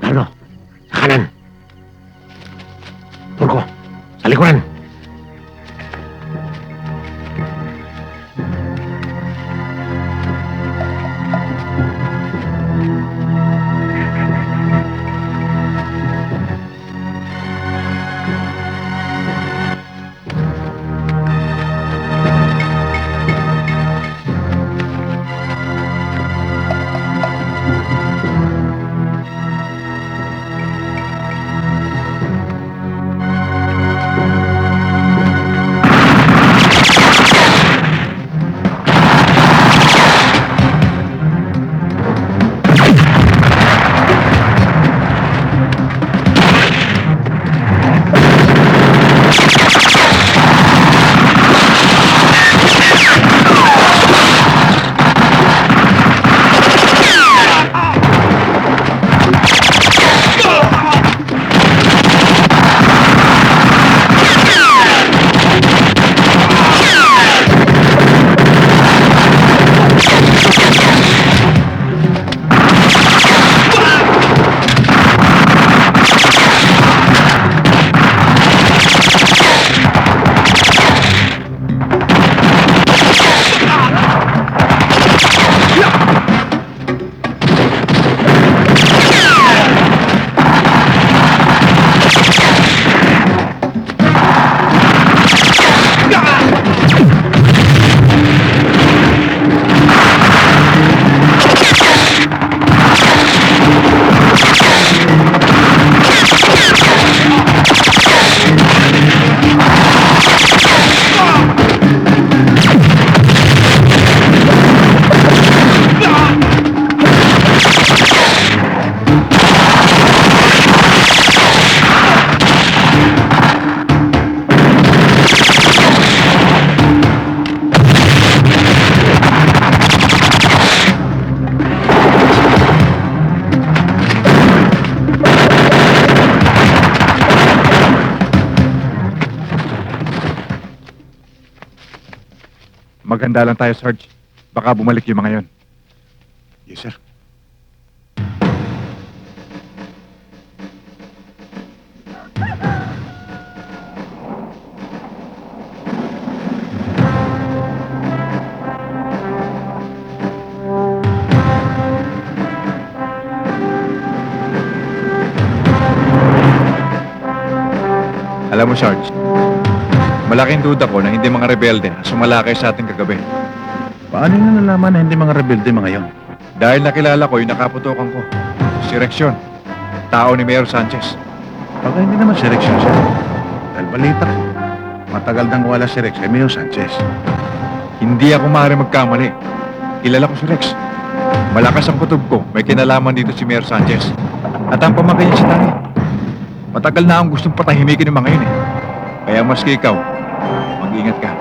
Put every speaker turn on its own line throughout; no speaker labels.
Narno, sa kanan. Turko, sa likuran.
Maghanda lang tayo, Sarge. Baka bumalik yung mga yon.
Yes, sir.
Alam mo, Sarge, malaking duda ko na hindi mga rebelde ang sumalakay sa ating kagabi.
Paano nyo nalaman na hindi mga rebelde mga yon?
Dahil nakilala ko yung nakaputokan ko. Si Rex yun. Tao ni Mayor Sanchez.
Baka hindi naman si Rex yun, sir. Dahil balita ko, matagal nang wala si Rex kay Mayor Sanchez.
Hindi ako maaaring magkamali. Kilala ko si Rex. Malakas ang kutob ko. May kinalaman dito si Mayor Sanchez. At ang pamangkin niya si Tangi. Matagal na akong gustong patahimikin ng mga yun eh. Kaya maski ikaw, mag-ingat ka.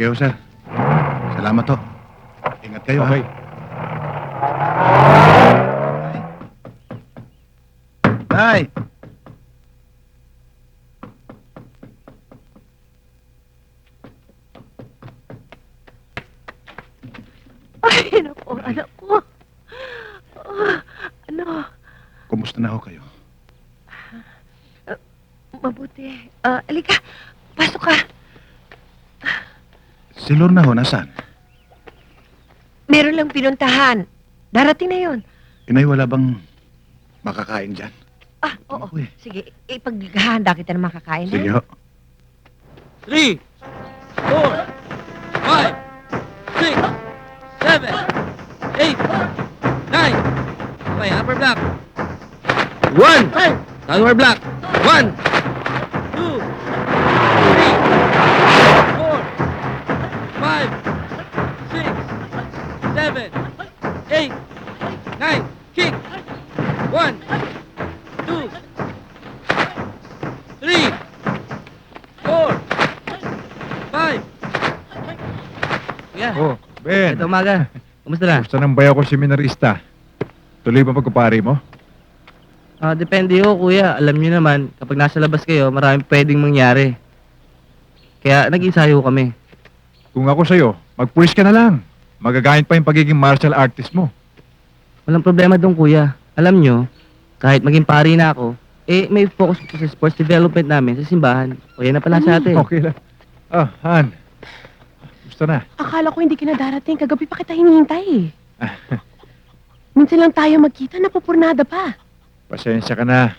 Sige ho, sir. Salamat ho. Ingat kayo,
Okay.
ha? Nay!
Ay, naku, anak ko. Ano,
Kumusta na ho kayo?
mabuti. Alika, pasok ka.
Si Lorna ho, nasaan?
Meron lang pinuntahan. Darating na yun.
Inay, wala bang makakain dyan?
Oo.
Uy.
Sige, ipaghahanda kita ng makakain.
Sige
ha?
ho.
3, 4, 5, 6, 7, 8, 9. Okay, upper block. 1. Downward block. 1, 2, 3, 4, 5, 6, 7, 8, 9. Kick. 1, 2, 3, 4, 5. Kuya,
Oh, Ben.
ito umaga. Kumusta na?
Gusto ng bayaw ko seminarista. Tuloy ba pagkupari mo?
Depende ho, kuya. Alam niyo naman, kapag nasa labas kayo, maraming pwedeng mangyari. Kaya nag-ensayo kami.
Kung ako sa'yo, magpulis ka na lang. Magagayad pa yung pagiging martial artist mo.
Walang problema doon, kuya. Alam niyo, kahit maging pari na ako, may focus ko sa sports development namin sa simbahan. O yan na pala sa atin.
Okay lang. Han. Gusto na.
Akala ko hindi ka na darating. Kagabi pa kita hinihintay eh. Minsan lang tayo magkita, napupurnada pa.
Pasensya ka na.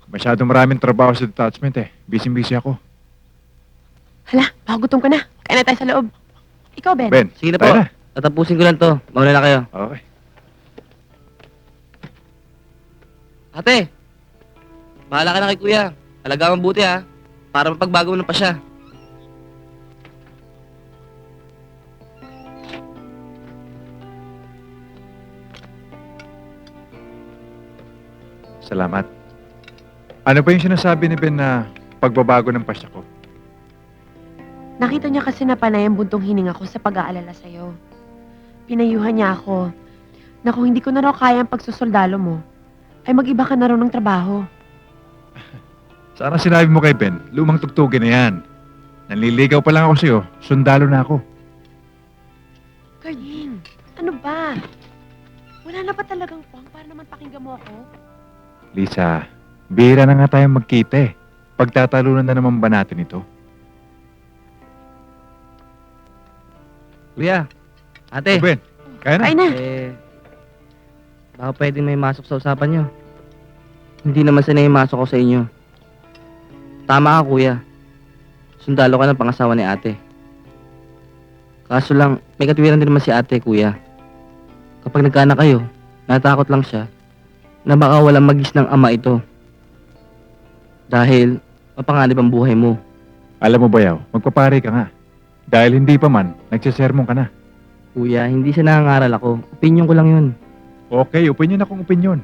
Masyadong maraming trabaho sa detachment eh. Busy-busy ako.
Hala, pagutom ka na. Kain na tayo sa loob. Ikaw, Ben.
Ben,
Sige na po.
tayo na.
Tatapusin ko lang to. Mauna na kayo.
Okay.
Ate, bahala ka na kay kuya. Alagaan mabuti ha. Para mapagbago mo na pa siya.
Salamat. Ano pa yung sinasabi ni Ben na pagbabago ng pasya ko?
Nakita niya kasi na panay ang buntong hininga ko sa pag-aalala sa'yo. Pinayuhan niya ako na kung hindi ko na raw kaya ang pagsusoldalo mo, ay mag-iba ka na raw ng trabaho.
Sana sinabi mo kay Ben, lumang tugtugin na yan. Nanliligaw pa lang ako sa'yo, sundalo na ako.
Carding, ano ba? Wala na ba talagang pang para naman pakinggan mo ako?
Lisa, bihira na nga tayong magkita eh. Pagtatalunan na naman ba natin ito?
Kuya, ate,
Ben, kaya na.
Kain na.
baka pwedeng may masok sa usapan nyo. Hindi naman sanay masok ko sa inyo. Tama ka, kuya. Sundalo ka ng pangasawa ni ate. Kaso lang, may katwiran din naman si ate, kuya. Kapag nagkaanak kayo, natakot lang siya na baka walang magis ng ama ito. Dahil, mapanganib ang buhay mo.
Alam mo ba yaw, magpapare ka nga. Dahil hindi pa man, nagsisermon ka na.
Kuya, hindi siya nangangaral ako. Opinion ko lang yun.
Okay, opinion akong opinion.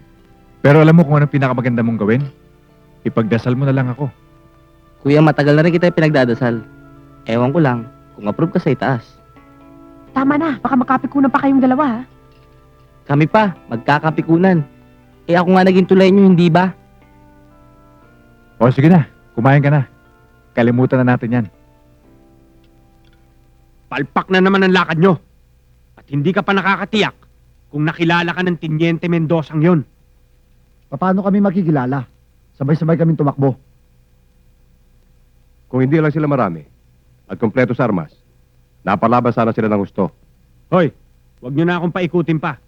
Pero alam mo kung anong pinakamaganda mong gawin? Ipagdasal mo na lang ako.
Kuya, matagal na rin kita pinagdadasal. Ewan ko lang kung approve ka sa itaas.
Tama na, baka makapikunan pa kayong dalawa ha.
Kami pa, magkakapikunan. Ako nga naging tulay nyo, hindi ba?
O sige na, kumain ka na. Kalimutan na natin yan.
Palpak na naman ang lakad nyo. At hindi ka pa nakakatiyak kung nakilala ka ng Tiniente Mendozang yon.
Paano kami makikilala? Sabay-sabay kaming tumakbo.
Kung hindi lang sila marami at kompleto sa armas, napalaban sana sila ng gusto.
Hoy, wag nyo na akong paikutin pa.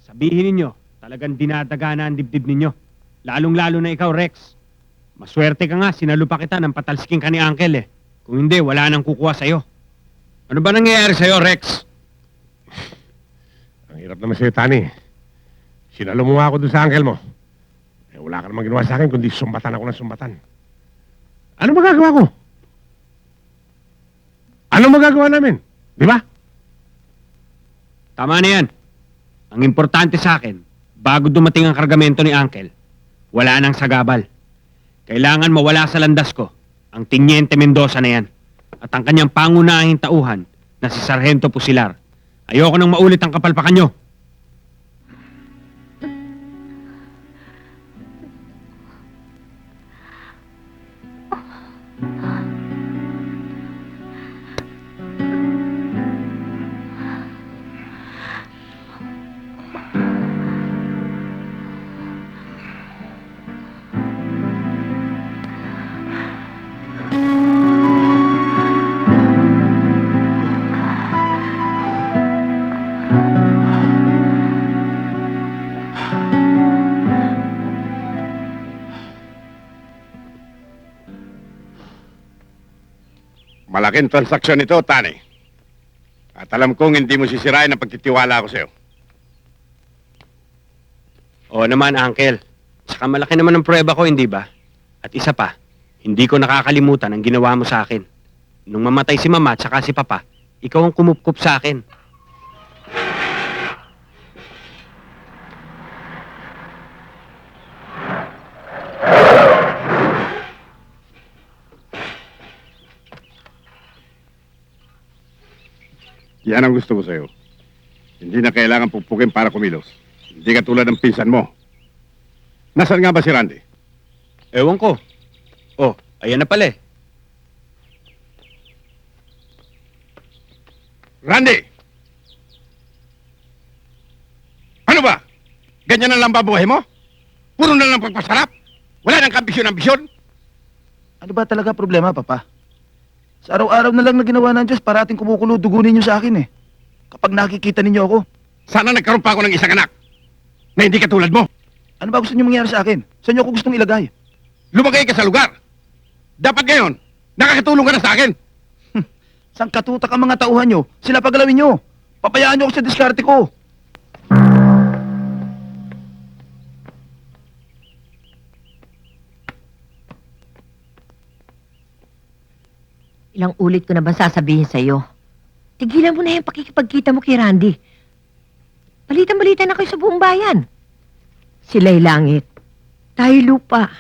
Sabihin ninyo, talagang dinadagana ang dibdib ninyo. Lalong-lalo na ikaw, Rex. Maswerte ka nga, sinalupa kita ng patalsiking ka ni Uncle eh. Kung hindi, wala nang kukuha sa'yo. Ano ba nangyayari sa'yo, Rex?
Ang hirap naman sa'yo, Tani. Sinalo mo nga ako dun sa uncle mo. Eh, wala ka namang ginawa sa akin kundi sumbatan ako ng sumbatan. Ano magagawa ko? Ano magagawa namin? Di ba?
Tama na yan. Ang importante sa akin, bago dumating ang kargamento ni Uncle, wala nang sagabal. Kailangan mawala sa landas ko ang Tiniente Mendoza na yan. At ang kanyang pangunahing tauhan na si Sargento Pusilar. Ayoko nang maulit ang kapalpakan nyo.
Malaking transaksyon ito, Tani. At alam kong hindi mo sisirain ang pagtitiwala ko sa'yo.
Oo naman, Uncle. Saka malaki naman ang prueba ko, hindi ba? At isa pa, hindi ko nakakalimutan ang ginawa mo sa akin. Nung mamatay si Mama at saka si Papa, ikaw ang kumupkup sa akin.
Yan ang gusto ko sa'yo. Hindi na kailangan pupugin para kumilos. Hindi ka tulad ng pinsan mo. Nasaan nga ba si Randy?
Ewan ko. Oh, ayan na pala eh.
Randy! Ano ba? Ganyan na lang ba buhay mo? Puro na lang pagpasarap? Wala nang ambisyon-ambisyon?
Ano ba talaga problema, Papa? Sa araw-araw na lang na ginawa ng Diyos, parating kumukulo dugo ninyo sa akin eh. Kapag nakikita ninyo ako,
Sana nagkaroon pa ako ng isang anak na hindi katulad mo.
ano ba gusto niyo mangyari sa akin? Saan niyo ako gustong ilagay?
Lumagay ka sa lugar. Dapat ngayon, nakakatulong ka na sa akin.
Sang katutak ang mga tauhan niyo, sila pagalawin niyo. Papayaan niyo ako sa diskarte ko.
Ilang ulit ko na ba sasabihin sa'yo? Tigilan mo na yung pakikipagkita mo kay Randy. Balitan-balita na kayo sa buong bayan. Sila'y langit. Tayo lupa.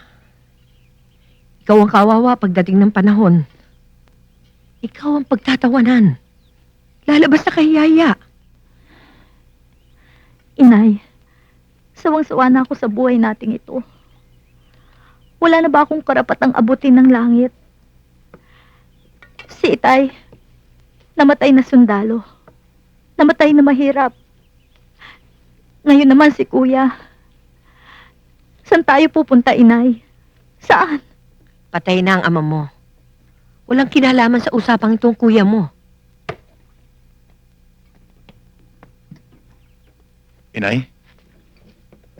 Ikaw ang kawawa pagdating ng panahon. Ikaw ang pagtatawanan. Lalabas na kahiyaya.
Inay, sawang-sawa na ako sa buhay nating ito. Wala na ba akong karapatang abutin ng langit? Si Itay, namatay na sundalo. Namatay na mahirap. Ngayon naman si Kuya. Saan tayo pupunta, Inay? Saan?
Patay na ang ama mo. Walang kinalaman sa usapang itong kuya mo.
Inay,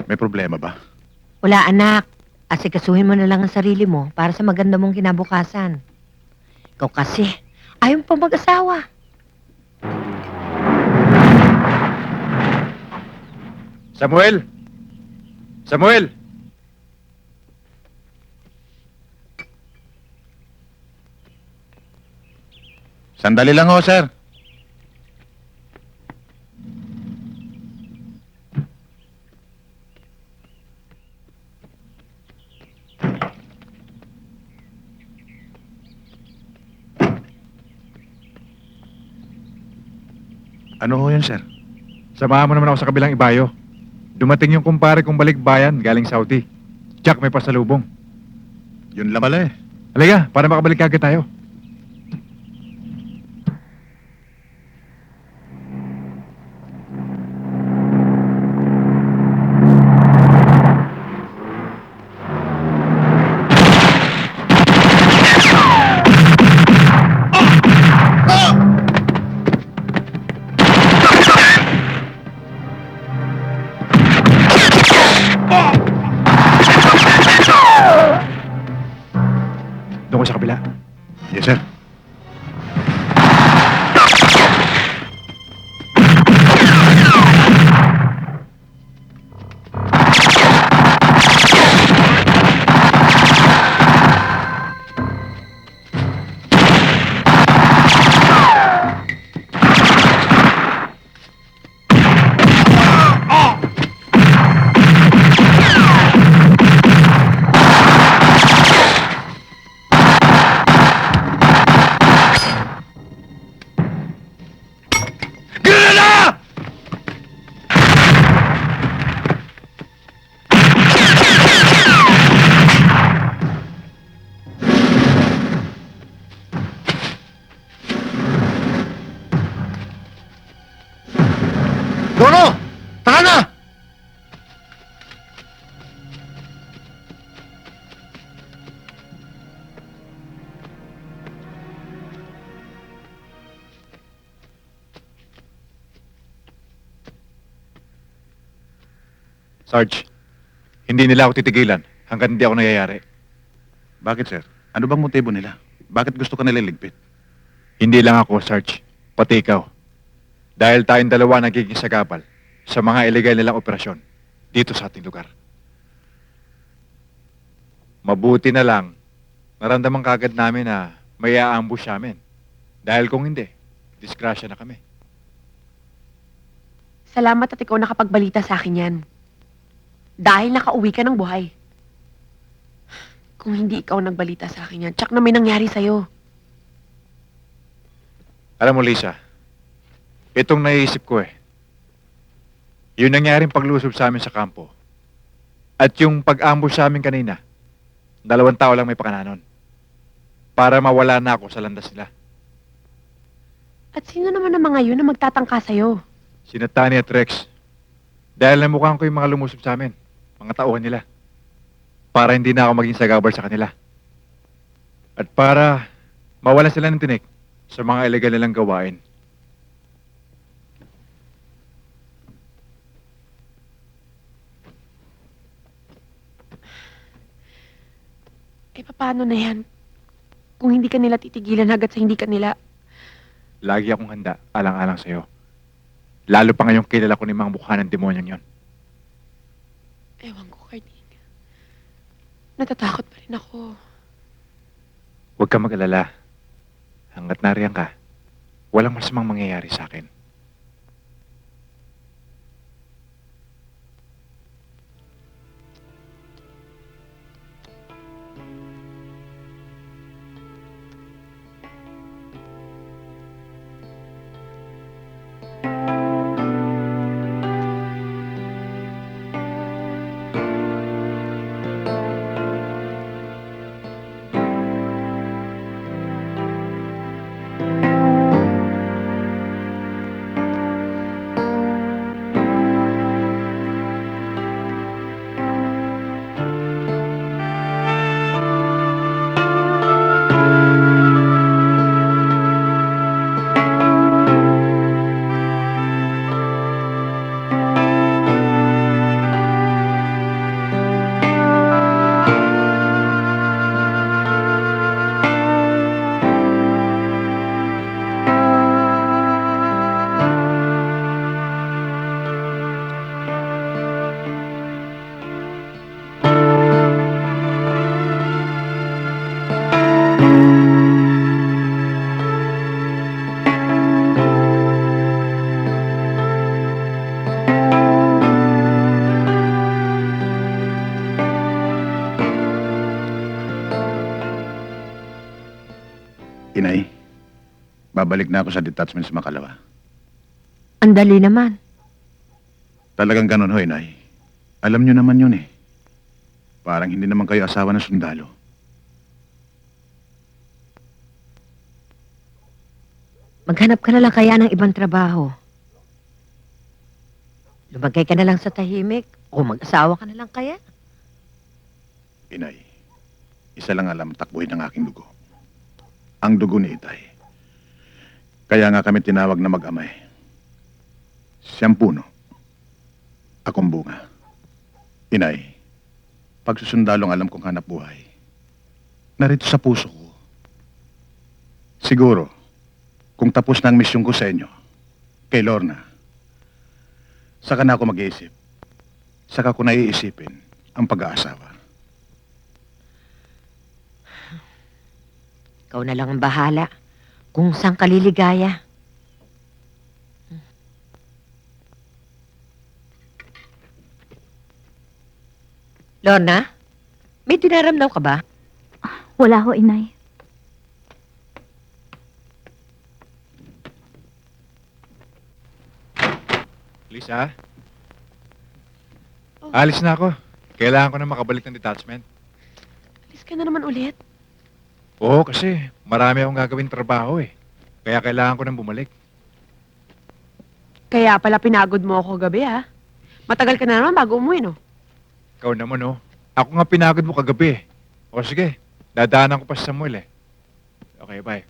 may problema ba?
Wala anak. Asikasuhin mo na lang ang sarili mo para sa maganda mong kinabukasan. Ikaw kasi, ayaw mo pa mag-asawa.
Samuel! Samuel!
Sandali lang ho, sir. Ano ho yun, sir?
Samahan mo naman ako sa kabilang ibayo. Dumating yung kumpare kong balikbayan galing Saudi. Jack, may pasalubong.
Yun lang pala eh.
Halika, para makabalik agad tayo. Doon ko sa kabila.
Yes, sir.
Sarge, hindi nila ako titigilan hanggang hindi ako nangyayari.
Bakit, sir? Ano bang motibo nila? Bakit gusto ka nila iligpit?
Hindi lang ako, Sarge. Pati ikaw. Dahil tayong dalawa nagiging sagabal sa mga illegal nilang operasyon dito sa ating lugar. Mabuti na lang, naramdaman kagad namin na may aambush namin. Dahil kung hindi, disgrasya na kami.
Salamat at ikaw nakapagbalita sa akin yan. Dahil nakauwi ka ng buhay. Kung hindi ikaw nagbalita sa akin yan, tsak na may nangyari sa'yo.
Alam mo, Lisa, itong naiisip ko yung nangyaring paglusob sa amin sa kampo at yung pag-ambush sa amin kanina, 2 tao lang may pakananon para mawala na ako sa landas nila.
At sino naman ang mga yun na magtatangka sa'yo?
Sina Tani at Rex. Dahil namukhaan ko yung mga lumusob sa amin, mga tauhan nila. Para hindi na ako maging sagabal sa kanila. At para mawalan sila ng tinik sa mga illegal nilang gawain.
Eh, paano na yan? Kung hindi ka nila titigilan hanggat sa hindi ka nila...
Lagi akong handa, alang-alang sa'yo. Lalo pa ngayong kilala ko ni mga mukha ng demonyang yon.
Ewan ko, Carding. Natatakot pa rin ako.
Huwag kang mag-alala. Hanggat nariyan ka, walang masamang mangyayari sa akin.
Inay, babalik na ako sa detachment sa Makalawa.
Andali naman.
Talagang ganun ho, Inay. Alam nyo naman yun eh. Parang hindi naman kayo asawa ng sundalo.
Maghanap ka na lang kaya ng ibang trabaho. Lumagay ka na lang sa tahimik o mag-asawa ka na lang kaya.
Inay, isa lang alam takbuhin ng aking dugo. Ang dugo ni Itay. Kaya nga kami tinawag na mag-amay. Siyang puno. Akong bunga. Inay, pagsusundalong alam kong hanap buhay. Narito sa puso ko. Siguro, kung tapos na ang misyon ko sa inyo, kay Lorna, saka na ako mag-iisip. Saka ko naiisipin ang pag-aasawa.
Ikaw na lang ang bahala kung saan ka liligaya. Lorna, may dinaramdaw ka ba?
Wala ho, inay.
Lisa?
Oh.
Alis na ako. Kailangan ko na makabalik ng detachment.
Alis ka na naman ulit.
Oo, kasi marami akong gagawin trabaho Kaya kailangan ko nang bumalik.
Kaya pala pinagod mo ako gabi, ha? Matagal ka na naman bago umuwi, no?
Ikaw naman, Ako nga pinagod mo kagabi. O sige, dadaanan ko pa sa Samuel Okay, bye.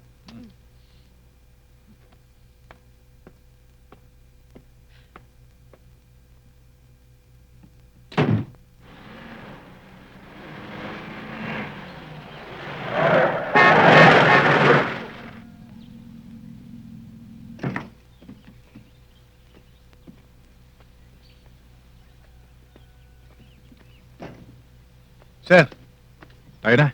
Sir,
Tayo na.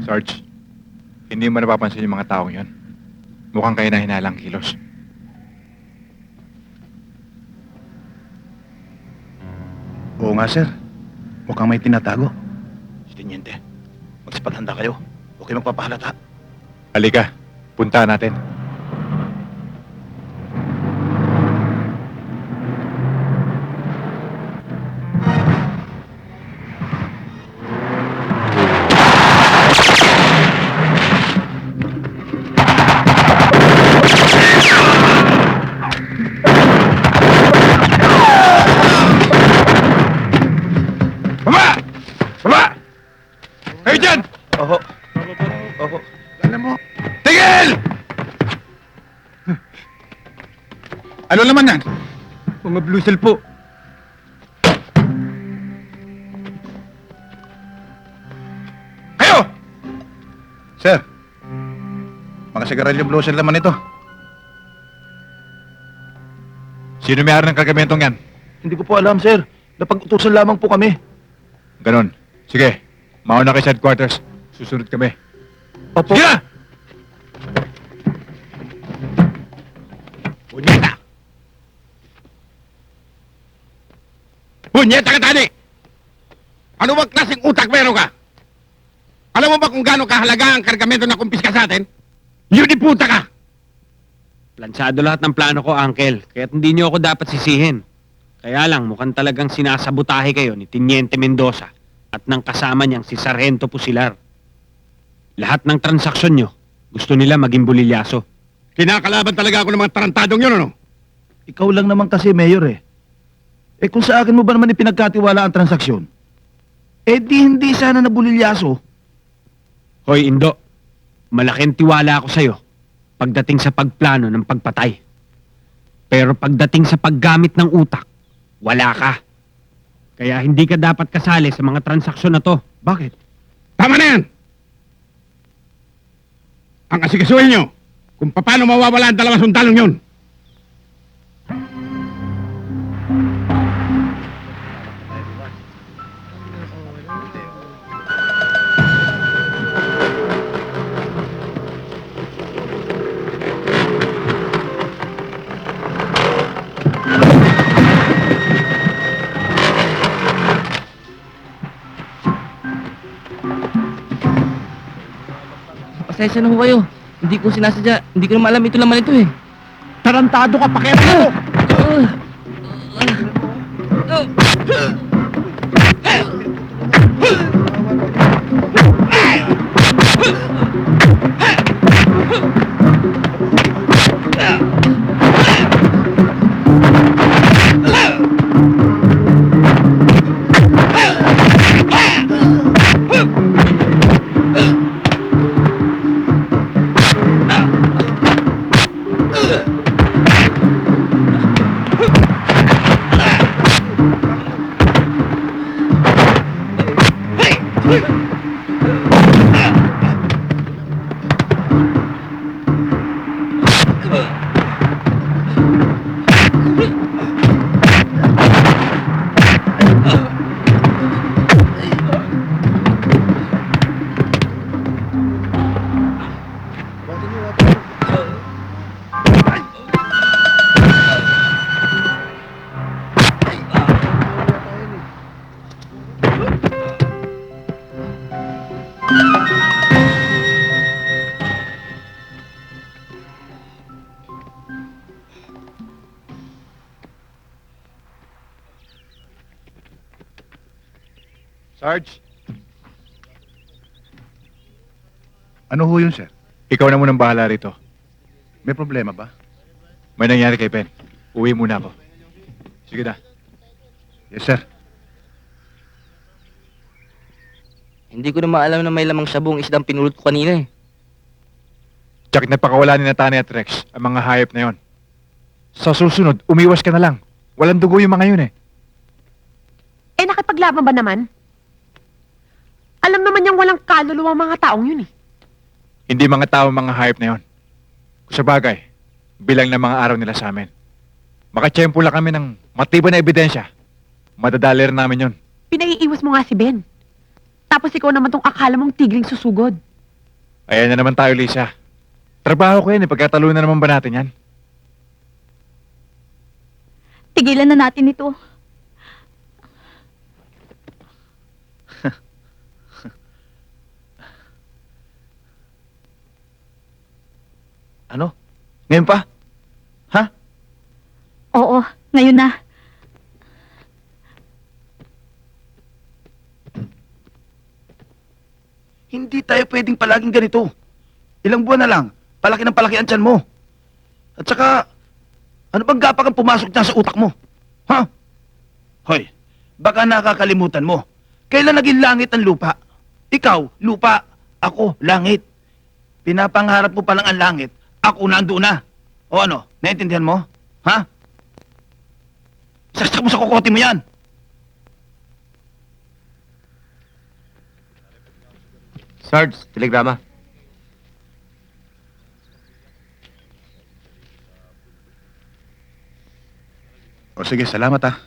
Sarge, hindi mo napapansin yung mga taong yon. Mukhang kayo na hinalang kilos.
Oo nga, sir. Mukhang may tinatago. Tiniente, magsipaghanda kayo. Okay magpapahalata.
Halika, punta natin. Baba! Baba! Kayo dyan!
Oho. Oho.
alam mo,
Tigil!
ano naman yan?
Mga blue cell po.
Kayo! Sir, mga sigarilyo blue cell naman ito.
Sino may-ari ng kargamentong yan?
Hindi ko po alam, sir. Napag-utusan lamang po kami.
Ganon. Sige, mauna kay sa headquarters. Susunod kami.
Opo.
Sige na!
Punyeta! Punyeta ka, Tani! Ano bang klaseng utak meron ka? Alam mo ba kung gaano kahalaga ang kargamento na kumpiska sa atin? Yun di puta ka!
Plansado lahat ng plano ko, Uncle. Kaya't hindi niyo ako dapat sisihin. Kaya lang, mukhang talagang sinasabutahe kayo ni Tiniente Mendoza at ng kasama niyang si Sargento Pusilar. Lahat ng transaksyon niyo, gusto nila maging bulilyaso.
Kinakalaban talaga ako ng mga tarantadong yun, ano?
Ikaw lang naman kasi, Mayor eh. Eh kung sa akin mo ba naman ipinagkatiwala ang transaksyon? Eh di hindi sana nabulilyaso.
Hoy, Indo, malaking tiwala ako sa'yo pagdating sa pagplano ng pagpatay. Pero pagdating sa paggamit ng utak, wala ka. Kaya hindi ka dapat kasali sa mga transaksyon na to.
Bakit?
Tama na yan! Ang asikasuhin nyo kung paano mawawala ang dalawang sundalong yun.
Pasensya na ho kayo. Hindi ko sinasadya. Hindi ko naman alam ito naman ito eh.
Tarantado ka, pakialam mo!
Sarge,
Ano ho yun, sir?
ikaw na munang bahala rito.
May problema ba?
May nangyari kay Ben. Uwi muna ako. Sige na.
Yes, sir.
Hindi ko na maalam na may lamang sabong isdang pinulot ko kanina eh.
Jack, napakawala ni Natani at Rex ang mga hayop na yon. Sa susunod, umiwas ka na lang. Walang dugo yung mga yun eh.
Eh, nakipaglaban ba naman? Alam naman niyang walang kaluluwa ang mga taong yun eh.
Hindi mga tao ang mga hayop na yon. Kung sa bagay, bilang ng mga araw nila sa amin. Makatsyempo lang kami ng matibay na ebidensya. Madadali rin namin yon.
Pinaiiwas mo nga si Ben. Tapos ikaw naman tong akala mong tigring susugod.
Ayan na naman tayo, Lisa. Trabaho ko yan eh. Pagkatalunan na naman ba natin yan?
Tigilan na natin ito.
Ano? Ngayon pa? Ha?
Oo, ngayon na.
Hindi tayo pwedeng palaging ganito. Ilang buwan na lang, palaki ng palaki ang tiyan mo. At saka, ano bang gapak ang pumasok dyan sa utak mo? Ha? Hoy, baka nakakalimutan mo. Kailan naging langit ang lupa? Ikaw, lupa. Ako, langit. Pinapangarap mo palang ang langit. Ako nandoon na. O ano, naintindihan mo? Ha? Saksak mo sa kokote mo yan.
Sarge, telegrama.
O sige, salamat ah.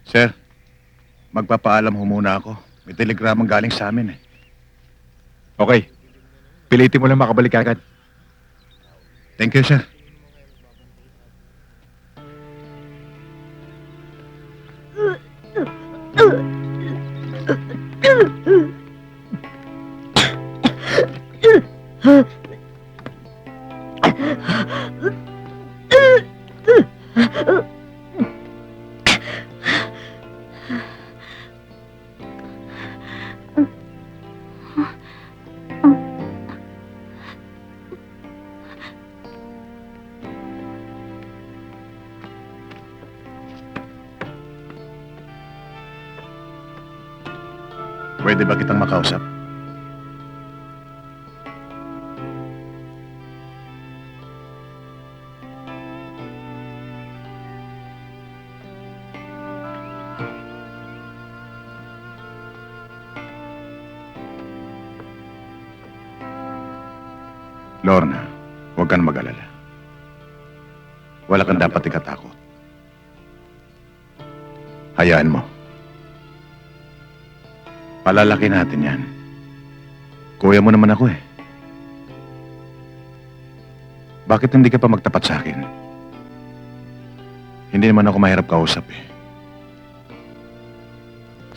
Sir, magpapaalam ho muna ako. May telegramang galing sa amin eh.
Okay. Pilitin mo lang makabalik agad.
Thank you, sir. Pwede ba kitang makausap? Lorna, huwag ka na mag-alala. Wala kang dapat ikatakot. Hayaan mo. Palalaki natin yan. Kuya mo naman ako eh. Bakit hindi ka pa magtapat sa akin? Hindi naman ako mahirap kausap eh.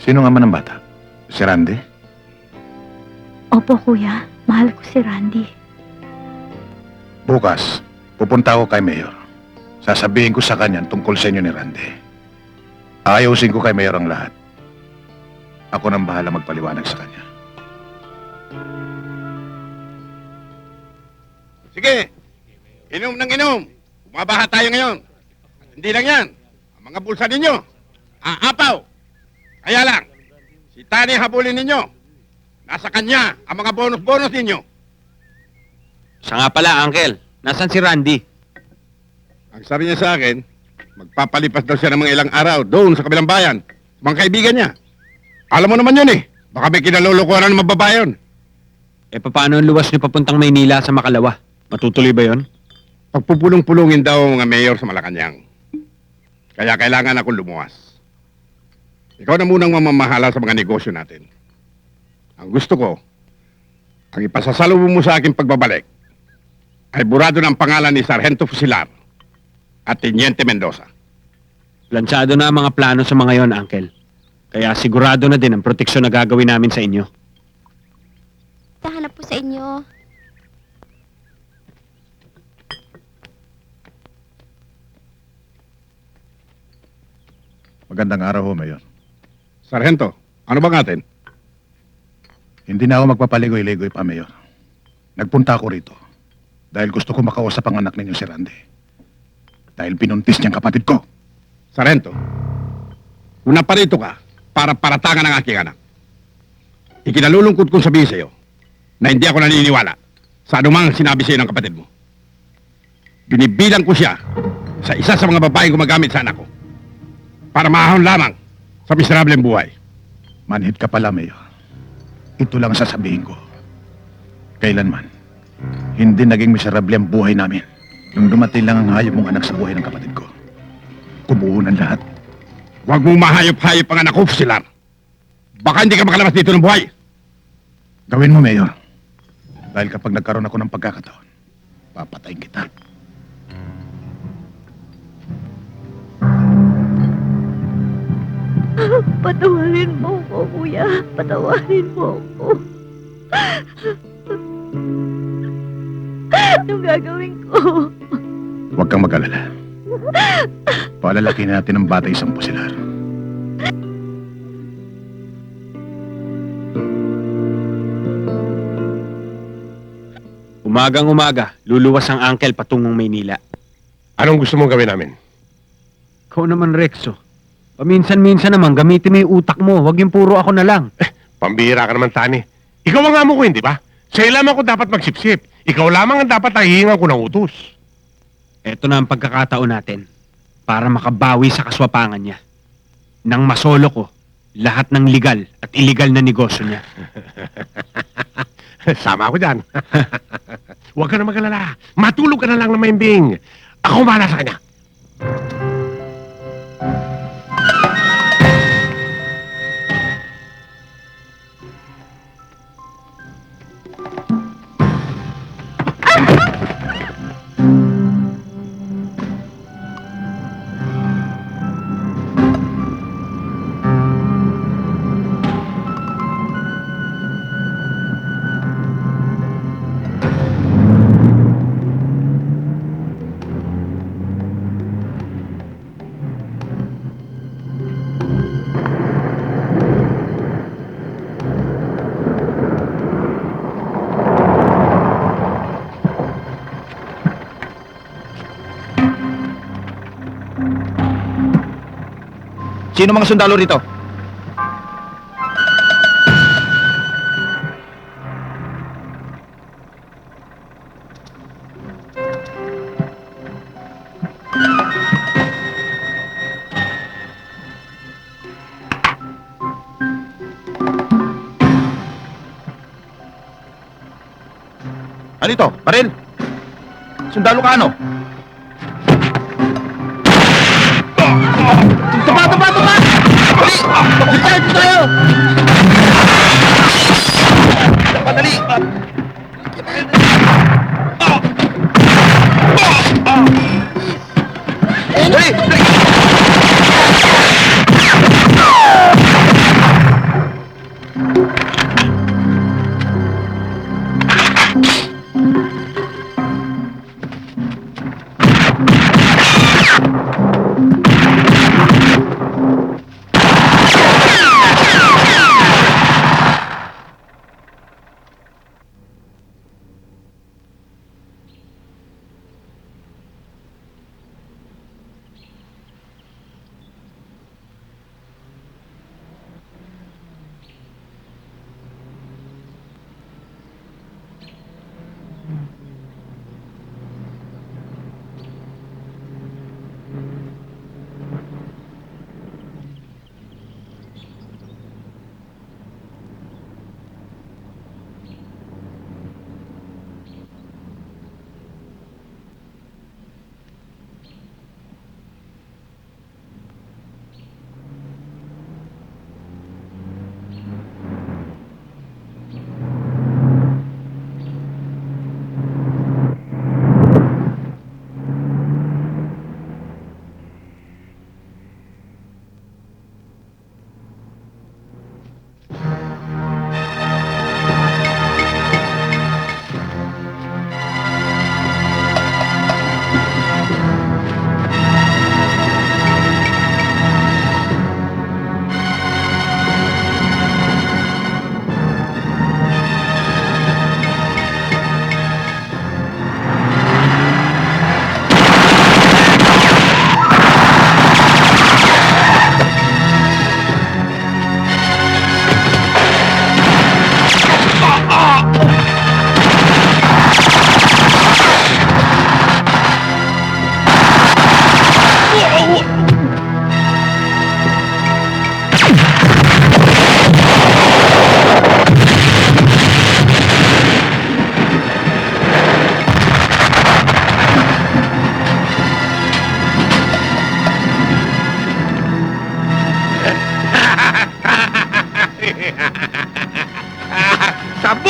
Sino nga man ang bata? Si Randy?
Opo, kuya. Mahal ko si Randy.
Bukas, pupunta ako kay Mayor. Sasabihin ko sa kanya tungkol sa inyo ni Randy. Ayusin ko kay Mayor ang lahat. Ako nang bahala magpaliwanag sa kanya.
Sige, inom ng inom. Bumabaha tayo ngayon. At hindi lang yan. Ang mga bulsa ninyo, aapaw. Kaya lang, si Tani habulin ninyo. Nasa kanya ang mga bonus-bonus ninyo.
Siya nga pala, Uncle. Nasaan si Randy?
Ang sabi niya sa akin, magpapalipas daw siya ng mga ilang araw doon sa kabilang bayan. Mga kaibigan niya. Alam mo naman yun eh. Baka may kinalulukuhan ng mababayon.
Eh, paano ang luwas niyo papuntang Maynila sa Makalawa? Matutuloy ba yon?
Pagpupulong-pulungin daw ang mga mayor sa Malacanang. Kaya kailangan akong lumuwas. Ikaw na munang mamamahala sa mga negosyo natin. Ang gusto ko, ang ipasasalubong mo sa aking pagbabalik, ay burado ng pangalan ni Sargento Fusilar at Teniente Mendoza.
Planchado na ang mga plano sa mga yon, Uncle. Kaya sigurado na din ang proteksyon na gagawin namin sa inyo.
Tahanap po sa inyo.
Magandang araw ho, Mayor.
Sargento, ano ba natin?
Hindi na ako magpapaligoy-ligoy pa, Mayor. Nagpunta ako rito dahil gusto ko makausap ang anak ninyo si Randy. Dahil pinuntis niyang kapatid ko.
Sarento, una parito ka para paratangan ang aking anak. Ikinalulungkot kong sabihin sa'yo na hindi ako naniniwala sa anumang sinabi sa'yo ng kapatid mo. Binibilang ko siya sa isa sa mga babaeng gumagamit sa anak ko para maahon lamang sa miserableng buhay.
Manhid ka pala, Mayor. Ito lang ang sasabihin ko. Kailanman, hindi naging miserable ang buhay namin. Nung dumating lang ang hayop mong anak sa buhay ng kapatid ko. Kubuo ng lahat.
Huwag mong mahayop-hayop ang anak ko, Fusilar. Baka hindi ka makalabas dito ng buhay.
Gawin mo, Mayor. Dahil kapag nagkaroon ako ng pagkakataon, papatayin kita.
Patawarin mo ko, kuya. Patawarin mo ko. Anong gagawin ko?
Huwag kang mag-alala. Paalalaki natin ang bata isang pusilar.
Umagang-umaga, luluwas ang uncle patungong Maynila.
Anong gusto mong gawin namin?
Ikaw naman, Rexo. Paminsan-minsan naman, gamitin mo yung utak mo. Huwag yung puro ako na lang.
Pambihira ka naman, Tani. Ikaw ang amo ko, hindi ba? Sa'yo lamang ko dapat magsipsip. Ikaw lamang ang dapat nahihingan ko ng utos.
Ito na ang pagkakataon natin para makabawi sa kaswapangan niya. Nang masolo ko, lahat ng legal at illegal na negosyo niya.
Sama ako dyan. Huwag ka na mag-alala. Matulog ka na lang na maimbing. Ako bahala sa kanya.
Sino mga sundalo rito? Ano ito? Baril? Sundalo ka ano? Tupa! Tupa! Tupa! Dali! Dali tayo! Dali! Dali! Dali!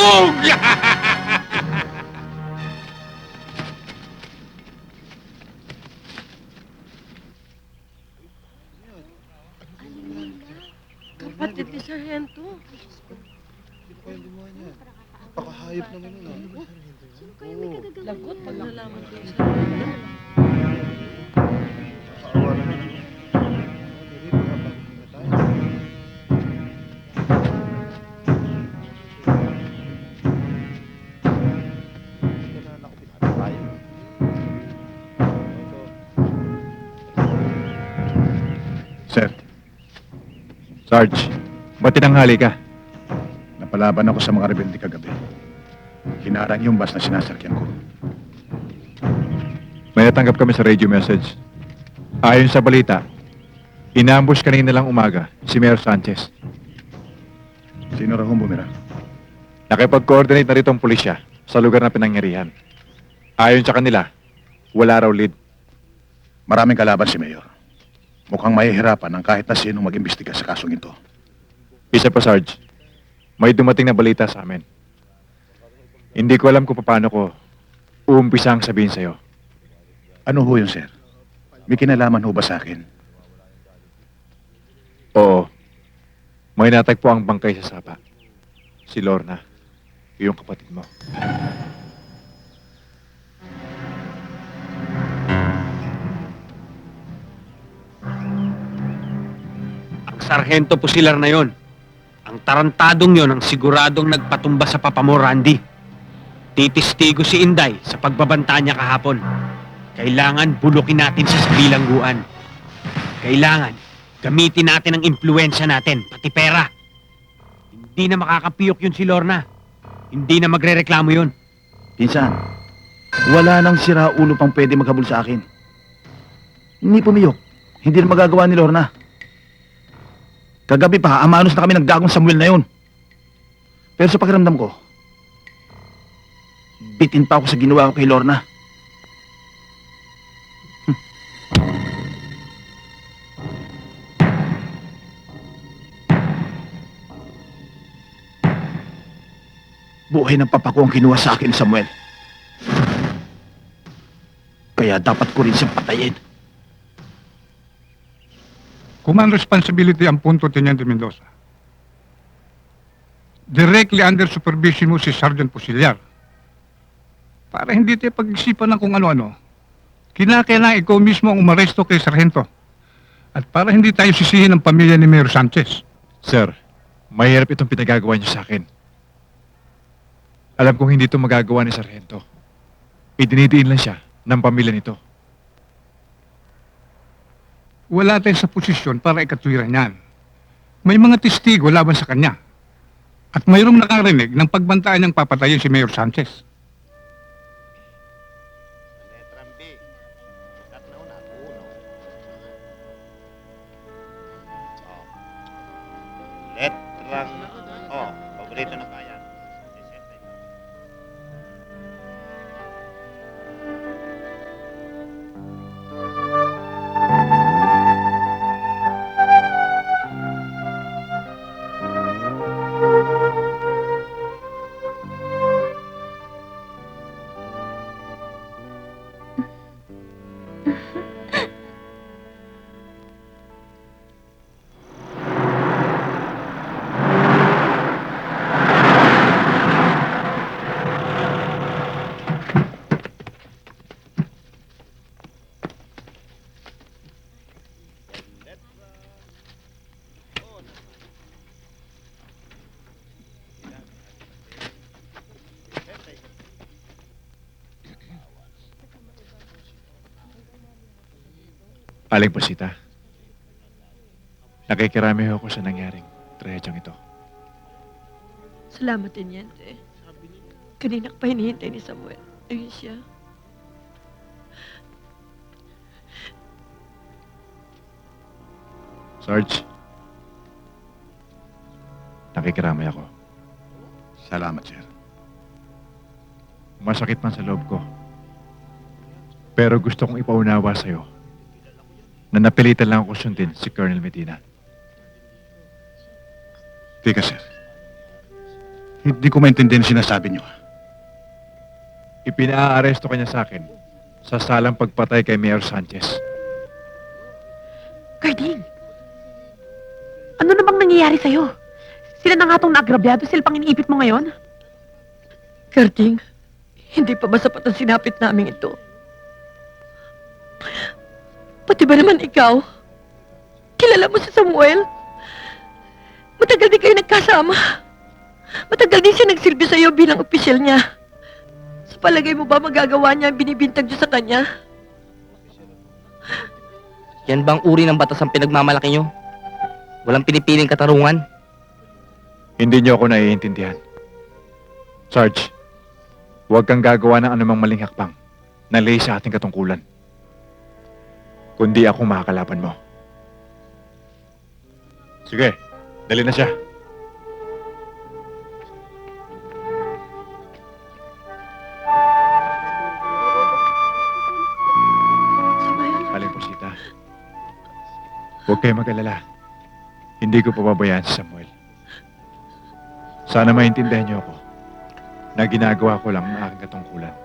Sabog!
Kapatid ni Sargento.
Pakahayop naman yun.
Lagot pag nalaman ko yung
Sir,
Sarge, ba't tinanghali ka?
napalaban ako sa mga rebelde kagabi. Hinarang yung bus na sinasakyan ko.
May natanggap kami sa radio message. Ayon sa balita, inambush kanina lang umaga si Mayor Sanchez.
Sino raw bumira?
Nakipag-coordinate na rito ang pulisya sa lugar na pinangyarihan. Ayon sa kanila, wala raw lead.
Maraming kalaban si Mayor. Mukhang mahihirapan ang kahit na sinong mag-imbestiga sa kasong ito.
Isa pa, Sarge. May dumating na balita sa amin. Hindi ko alam kung paano ko uumpisa ang sabihin sa'yo.
Ano ho yun, sir? May kinalaman ho ba sa akin?
Oo. May natagpo ang bangkay sa sapa. Si Lorna, yung kapatid mo.
Ang sarhento pusilar na yon. Ang tarantadong yon ang siguradong nagpatumba sa papa mo, Randy. Titistigo si Inday sa pagbabanta niya kahapon. Kailangan bulukin natin siya sa bilangguan. Kailangan gamitin natin ang impluensya natin, pati pera. Hindi na makakapiyok yun si Lorna. Hindi na magrereklamo yun.
Pinsan, wala nang sira ulo pang pwede maghabol sa akin. Hindi pumiyok. Hindi na magagawa ni Lorna. Kagabi pa, amanos na kami ng gagong Samuel na yun. Pero sa pakiramdam ko, bitin pa ako sa ginawa ko kay Lorna. Buhay ng papa ko ang kinuha sa akin, Samuel. Kaya dapat ko rin siyang patayin.
Command responsibility ang punto, Teniente Mendoza. Directly under supervision mo si Sergeant Pusiliar. Para hindi tayo pag-isipan ng kung ano-ano, kinakailangan ikaw mismo ang umaresto kay Sargento. At para hindi tayo sisihin ng pamilya ni Mayor Sanchez.
Sir, mahirap itong pinagagawa niyo sa akin. Alam kong hindi ito magagawa ni Sargento. Idinidiin lang siya ng pamilya nito.
Wala tayo sa posisyon para ikatwiran yan. May mga testigo laban sa kanya. At mayroong nakarinig ng pagbantaan niyang papatayin si Mayor Sanchez.
Letrang O. Paborito na kaya.
Aling Pasita, nakikirami ako sa nangyaring trahedyang ito.
Salamat, Teniente. Kanina ka pa hinihintay ni Samuel. Ayun siya.
Sarge, nakikiramay ako.
Salamat, sir.
Masakit man sa loob ko. Pero gusto kong ipaunawa sa'yo na napilitan lang ako sundin si Colonel Medina.
Tika, sir. Hindi ko maintindihan yung sinasabi niyo.
Ipinaaresto ka niya sa akin sa salang pagpatay kay Mayor Sanchez.
Carding, ano na bang nangyayari sa'yo? Sila na nga itong naagrabyado, sila pang iniipit mo ngayon?
Carding, hindi pa ba sapat ang sinapit namin ito? Pati ba naman ikaw? Kilala mo si Samuel? Matagal din kayo nagkasama. Matagal din siya nagsilbi sa'yo bilang opisyal niya. Sa palagay mo ba magagawa niya ang binibintag niyo sa kanya?
Yan bang uri ng batas ang pinagmamalaki nyo? Walang pinipiling katarungan?
Hindi niyo ako naiintindihan. Sarge, huwag kang gagawa ng anumang maling hakbang na lay sa ating katungkulan. Kundi ako makakalaban mo. Sige, dali na siya. Aling Posita, huwag kayo mag-alala. Hindi ko pababayaan si Samuel. Sana maintindihan niyo ako na ginagawa ko lang ang aking katungkulan.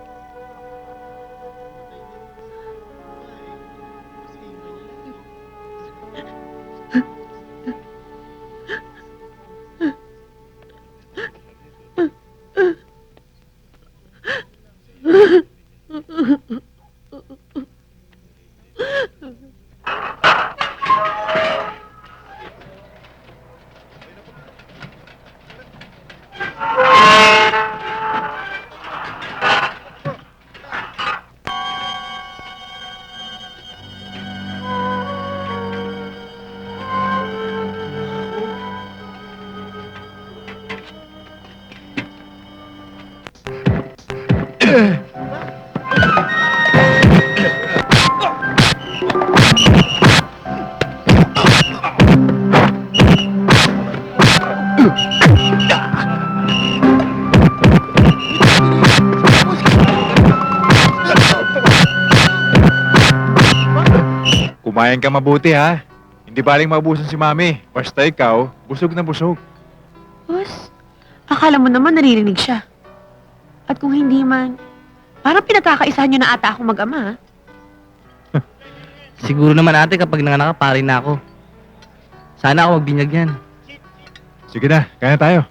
Kumain ka mabuti ha. Hindi baling maubusan si Mami. Basta ikaw, busog na busog.
Boss, akala mo naman naririnig siya. At kung hindi man, parang pinagkakaisahan niyo na ata ako mag-ama, ha?
Siguro naman ate kapag nanganak ka, pare na ako. Sana ako magbinyag yan.
Sige na, kaya tayo.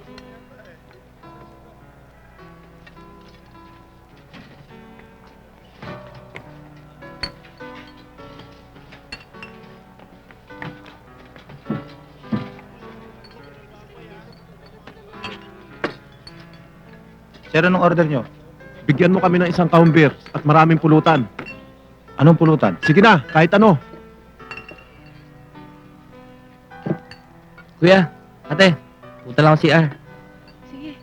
Sir, anong order nyo?
Bigyan mo kami ng isang kahong beer at maraming pulutan.
Anong pulutan?
Sige na, kahit ano.
Kuya, ate, punta lang ako CR.
Sige.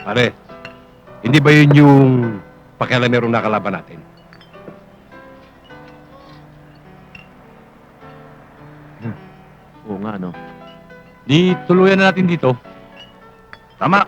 Pare, hindi ba yun yung pakialamerong nakalaban natin?
Oo nga, no?
Di tuluyan na natin dito.
Tama.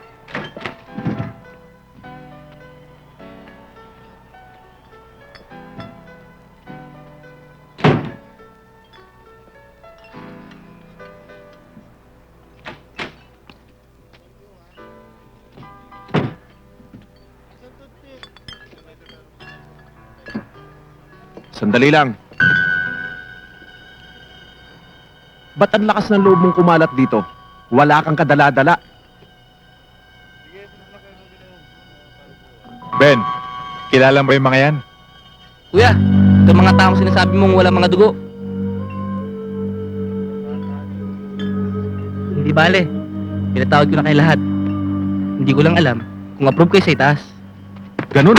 Sandali lang. Ba't ang lakas ng loob mong kumalat dito? Wala kang kadala-dala.
Ben, kilala mo yung mga yan?
Kuya, ito mga taong sinasabi mong wala mga dugo. Hindi bale. Pinatawag ko na kayo lahat. Hindi ko lang alam kung approve kayo sa itaas.
Ganun.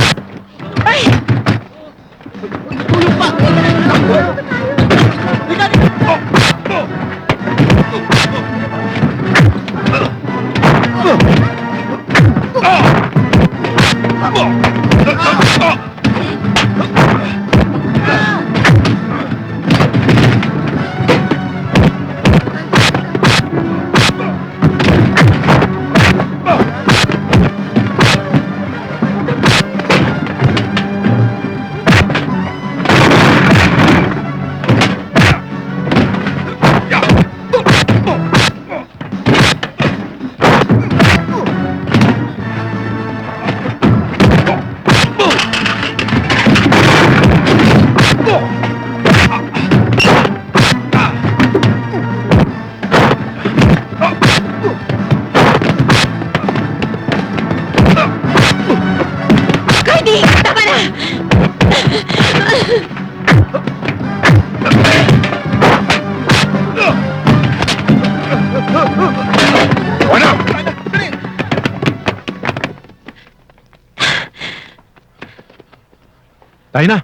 Tayo na!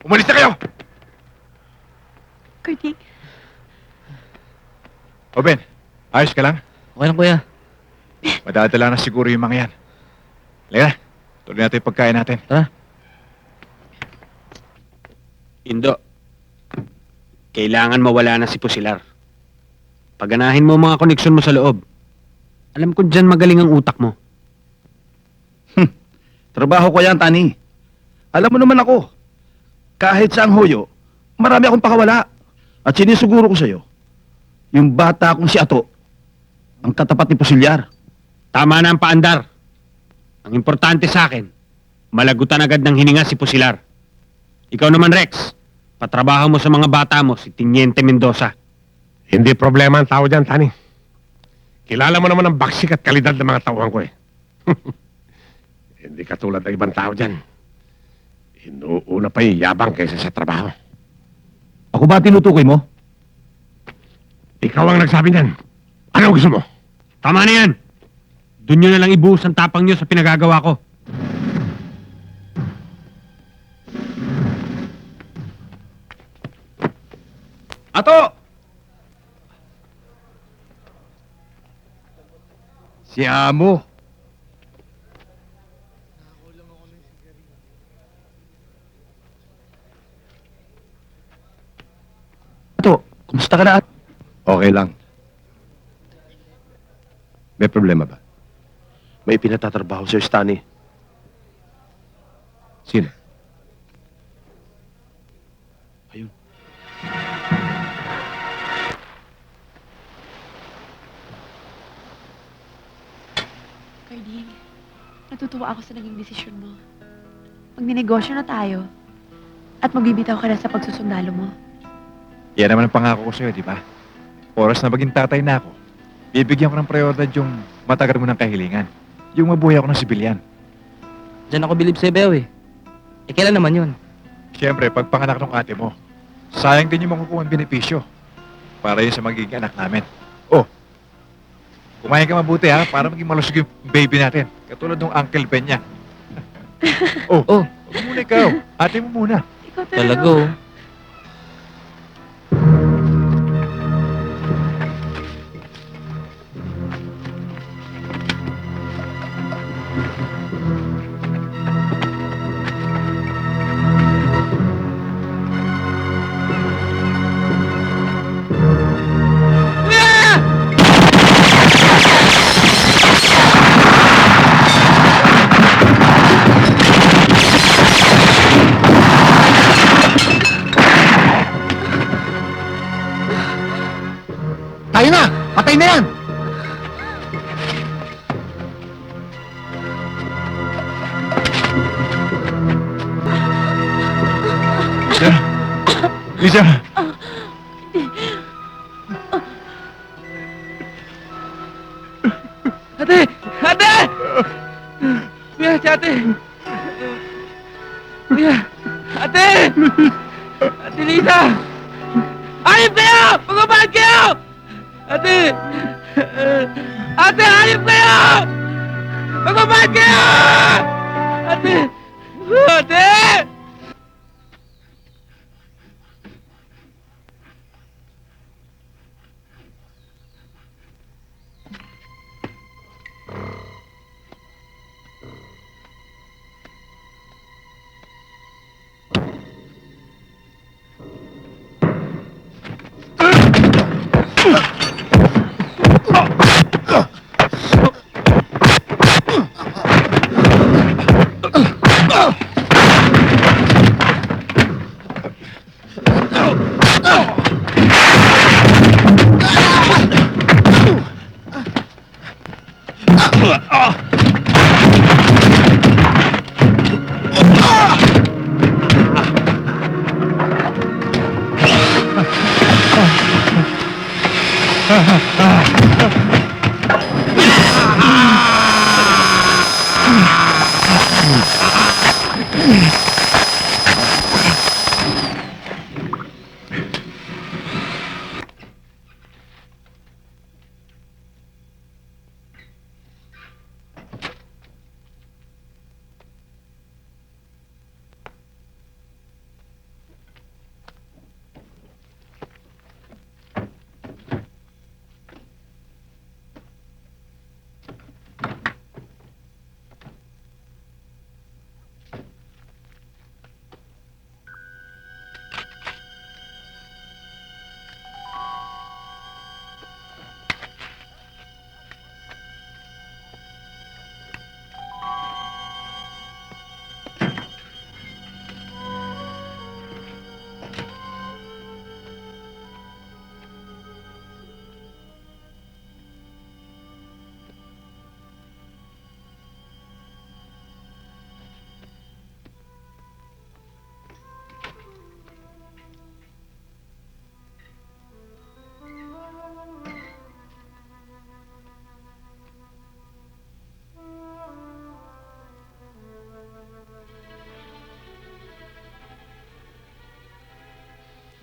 Umalis na kayo!
Kurting,
O Ben, ayos ka lang?
Okay lang, kuya.
Madadala na siguro yung mga yan. Halika na, tuloy natin yung pagkain natin.
Indo, kailangan mawala na si Pusilar. Paganahin mo ang mga koneksyon mo sa loob. Alam ko dyan magaling ang utak mo.
Trabaho ko yan, Tani. Alam mo naman ako, kahit sa ang hoyo, marami akong pakawala. At sinisuguro ko sa'yo, yung bata kong si Ato, ang katapat ni Pusilyar.
Tama na ang paandar. Ang importante sa akin, malagutan agad ng hininga si Pusilar. Ikaw naman, Rex, patrabaho mo sa mga bata mo, si Tiniente Mendoza.
Hindi problema ang tao dyan, Tani. Kilala mo naman ang baksik at kalidad ng mga tauhan ko eh. Hindi katulad ng ibang tao dyan. Inuuna pa yung yabang kaysa sa trabaho.
Ako ba tinutukoy mo?
Ikaw ang nagsabi niyan. Ano gusto mo?
Tama na yan! Doon nyo na lang ibuhos ang tapang nyo sa pinagagawa ko.
Ato! Si Amo. Ato, kumusta ka na?
Okay lang. May problema ba?
May pinatatrabaho sa Stani.
Sino?
Ayun.
Kurting, natutuwa ako sa naging desisyon mo. Magninegosyo na tayo. At magbibitaw ka na sa pagsusundalo mo.
Yan naman ang pangako ko sa'yo, di ba? Oras na maging tatay na ako, bibigyan ko ng prioridad yung matagal mo ng kahilingan. Yung mabuhay ako ng sibilyan.
Diyan ako bilib sa Beo eh. Eh, kailan naman yun?
Siyempre, pag panganak ng ate mo, sayang din yung makukuha ng benepisyo. Para yun sa magiging anak namin. Oh, kumain ka mabuti ha, para maging malusog yung baby natin. Katulad ng Uncle Ben niya. Oh, huwag muna ikaw. Ate mo muna.
Ikaw
Talaga oh.
Tayo na! Patay na yan!
Lisa!
Ate! Ate! Kuya, si ate! Kuya! Ate! Ate Lisa! Ayop kayo! Pagbabahan kayo! Ate! Ate, ayop kayo! Pagbabahan kayo! Ate! Ate!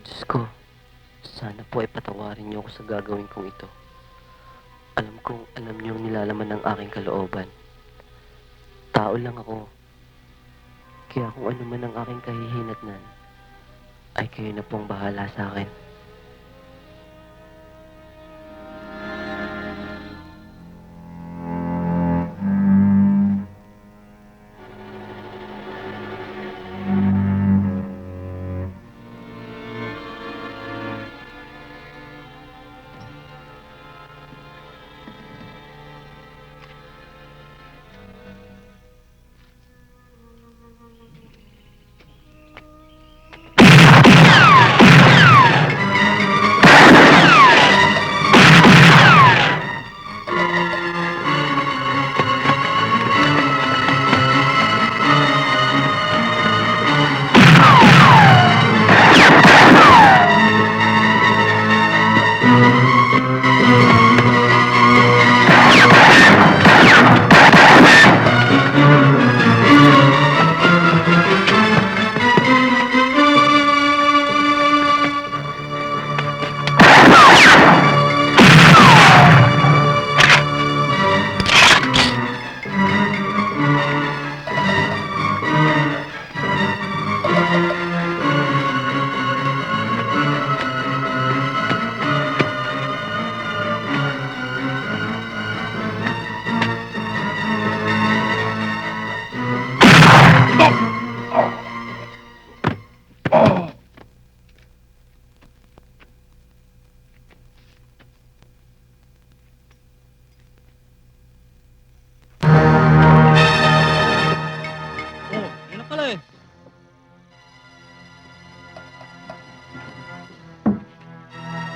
Diyos ko, sana po ay patawarin niyo ako sa gagawin kong ito. Alam kong alam niyo ang nilalaman ng aking kalooban. Tao lang ako. Kaya kung ano man ang aking kahihinatnan, ay kayo na pong bahala sa akin.
Yun na pala eh.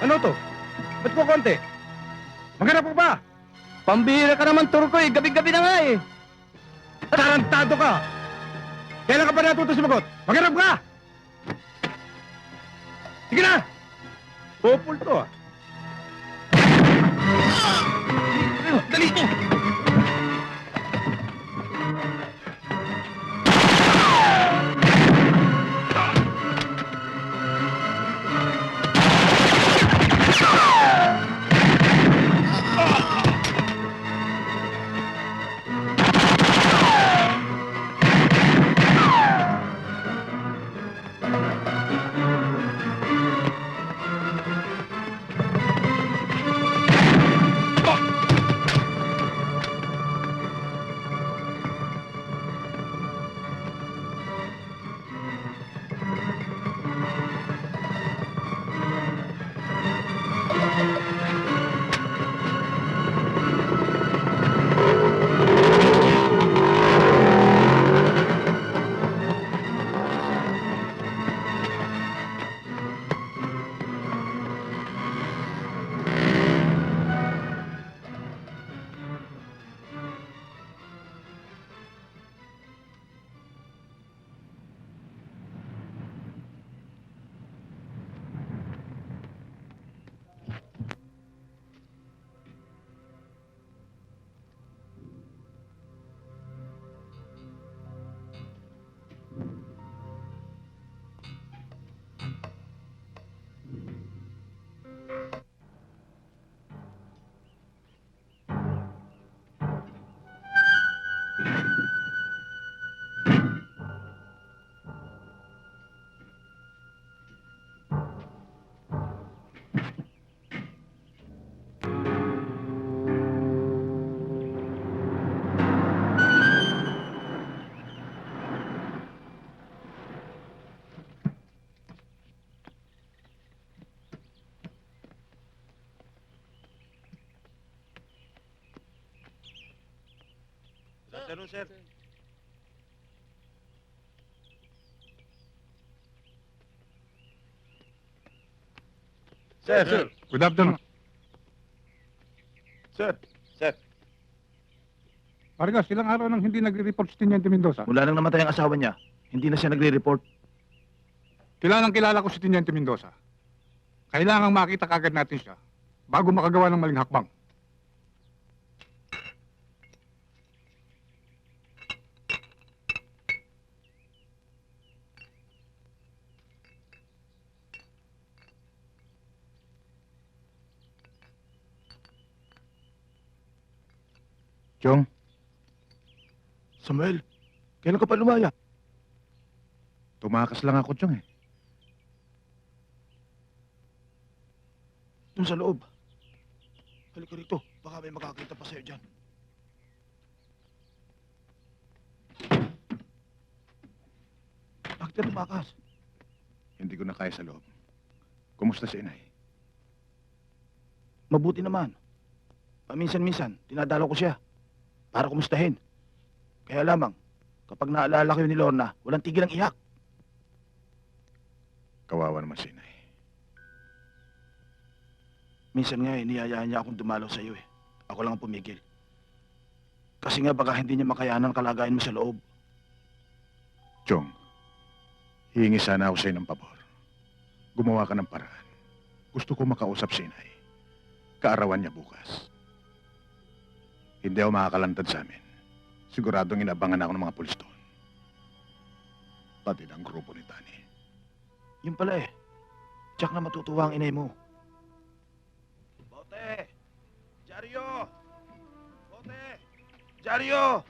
Ano to? Ba't ko konti? Maghanap ko ba?
Pambihira ka naman, Turko eh. Gabi-gabi na nga eh.
Tarantado ka! Kailan ka pa natuto sumagot? Maghanap ka! Sige na! Popol to ah. Dali!
Afternoon, sir.
Sir.
Good afternoon.
Sir.
Vargas, ilang araw nang hindi nagre-report si Teniente Mendoza.
Mula nang namatay ang asawa niya, hindi na siya nagre-report.
Kilalang kilala ko si Teniente Mendoza. Kailangang makita kagad natin siya bago makagawa ng maling hakbang.
Chong,
Samuel, kailan ka pa lumaya?
tumakas lang ako, Chong eh.
Doon sa loob. Halika rito, baka may makakita pa sa'yo dyan. Bakit ka tumakas?
Hindi ko na kaya sa loob. Kumusta si inay?
Mabuti naman. Paminsan-minsan, dinadalaw ko siya. Para kumustahin. Kaya lamang, kapag naalala ko yun ni Lorna, walang tigil ang iyak.
Kawawa naman si inay.
Minsan nga niyayaan niya akong dumalaw sa iyo eh. Ako lang ang pumigil. Kasi nga baka hindi niya makayanan kalagayan mo sa loob.
Chong, hihingi sana ako sa'yo ng pabor. Gumawa ka ng paraan. Gusto ko makausap si inay. Kaarawan niya bukas. Hindi ako makakalantad sa amin. Siguradong inabangan ako ng mga pulis doon. Pati ng grupo ni Tani.
Yun pala eh. Tiyak na matutuwa ang inay mo. Bote! Jaryo! Bote! Jaryo!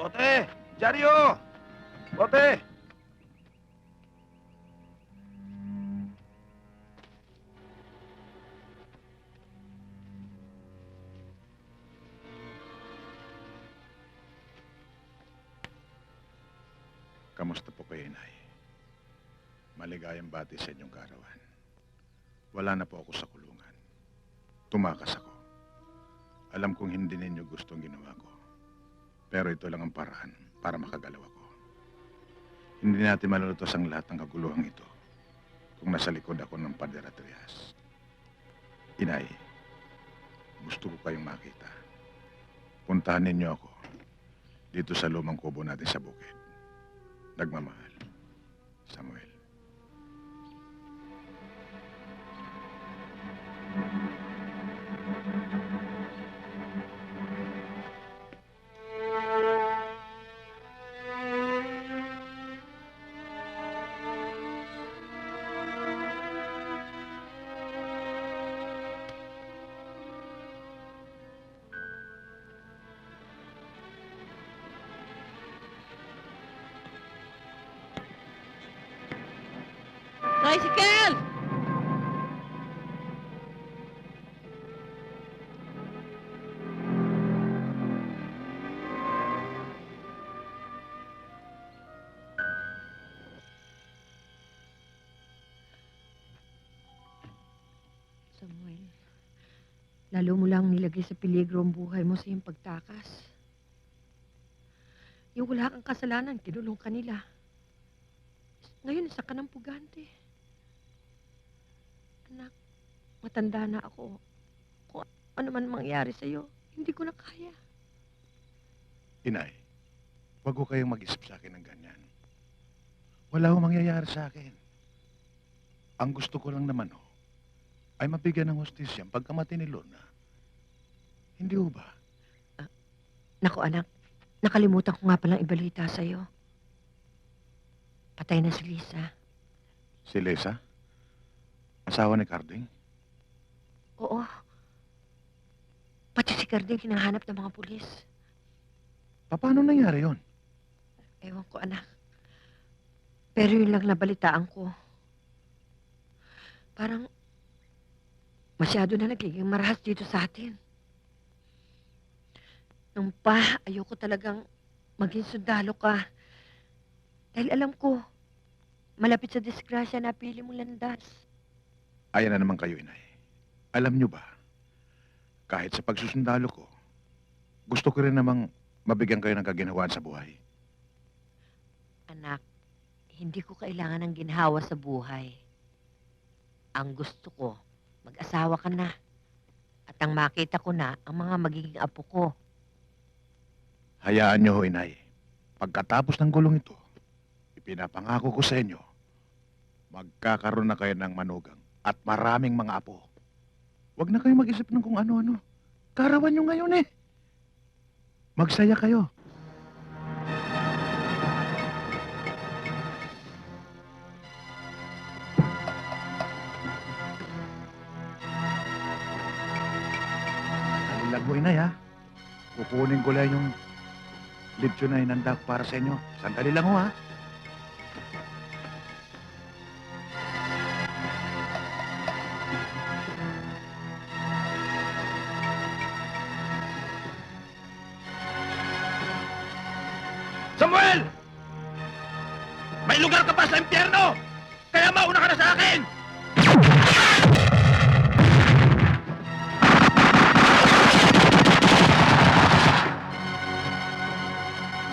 Bote! Jaryo! Bote!
Kamusta po kayo, inay? Maligayang bati sa inyong kaarawan. Wala na po ako sa kulungan. Tumakas ako. Alam kong hindi ninyo gustong ginawa ko. Pero ito lang ang paraan para makagalaw ako. Hindi natin malulutos ang lahat ng kaguluhang ito kung nasa likod ako ng Pader at Trias. Inay, gusto ko kayong makita. Puntahan ninyo ako dito sa lumang kubo natin sa bukid. Nagmamahal, Samuel.
Tricycle! Samuel, lalo mo lang nilagay sa peligro ang buhay mo sa iyong pagtakas. Yung wala kang kasalanan, kinulong ka nila. Ngayon, isa ka ng pugante. Anak, matanda na ako. Kung ano man mangyari sa'yo, hindi ko na kaya.
Inay, wag ko kayong mag-isip sa akin ng ganyan. Wala akong mangyayari sa akin. Ang gusto ko lang naman ay mabigyan ng hustisya ang pagkamatay ni Lorna. Hindi ho ba?
Naku anak, nakalimutan ko nga palang ibalita sa'yo. Patay na si Lisa.
Si Lisa? Asawa ni Carding?
Oo. Pati si Carding hinahanap ng mga pulis.
Paano nangyari yon?
Ewan ko anak. Pero yun lang nabalitaan ko. Parang masyado na nagiging marahas dito sa atin. Nung pa, ayoko talagang maging sundalo ka. Dahil alam ko, malapit sa disgrasya na pili mong landas.
Ayan na naman kayo, inay. Alam nyo ba, kahit sa pagsusundalo ko, gusto ko rin namang mabigyan kayo ng kaginhawaan sa buhay.
Anak, hindi ko kailangan ng ginhawa sa buhay. Ang gusto ko, mag-asawa ka na. At ang makita ko na, ang mga magiging apo ko.
Hayaan nyo ho, inay. Pagkatapos ng gulong ito, Pinapangako ko sa inyo, magkakaroon na kayo ng manugang at maraming mga apo. Huwag na kayo mag-isip ng kung ano-ano. Karawan nyo ngayon eh. Magsaya kayo. Dali lang mo, inay, ha? Kukunin ko lang yung lechon na inanda ko para sa inyo. Sandali lang ho, ha?
Samuel! May lugar ka pa sa impyerno! Kaya mauna ka na sa akin!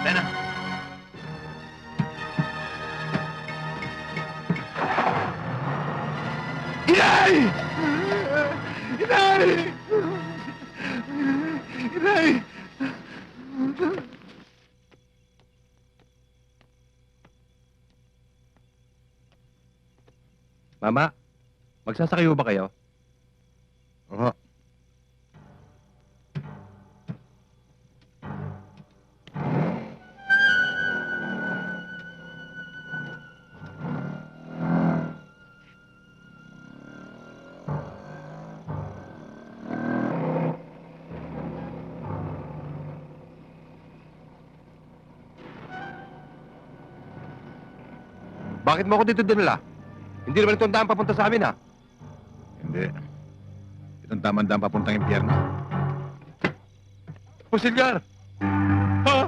Tena. Inay! Inay! Inay!
Mama, magsasakayo ba kayo?
Oo.
Bakit mo ako dito dinala? Hindi naman ito ang daan papunta sa amin, ha?
Hindi. Itong tamang-daan papuntang impyerno.
Pusilgar!
Ha? Oh!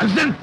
Alden!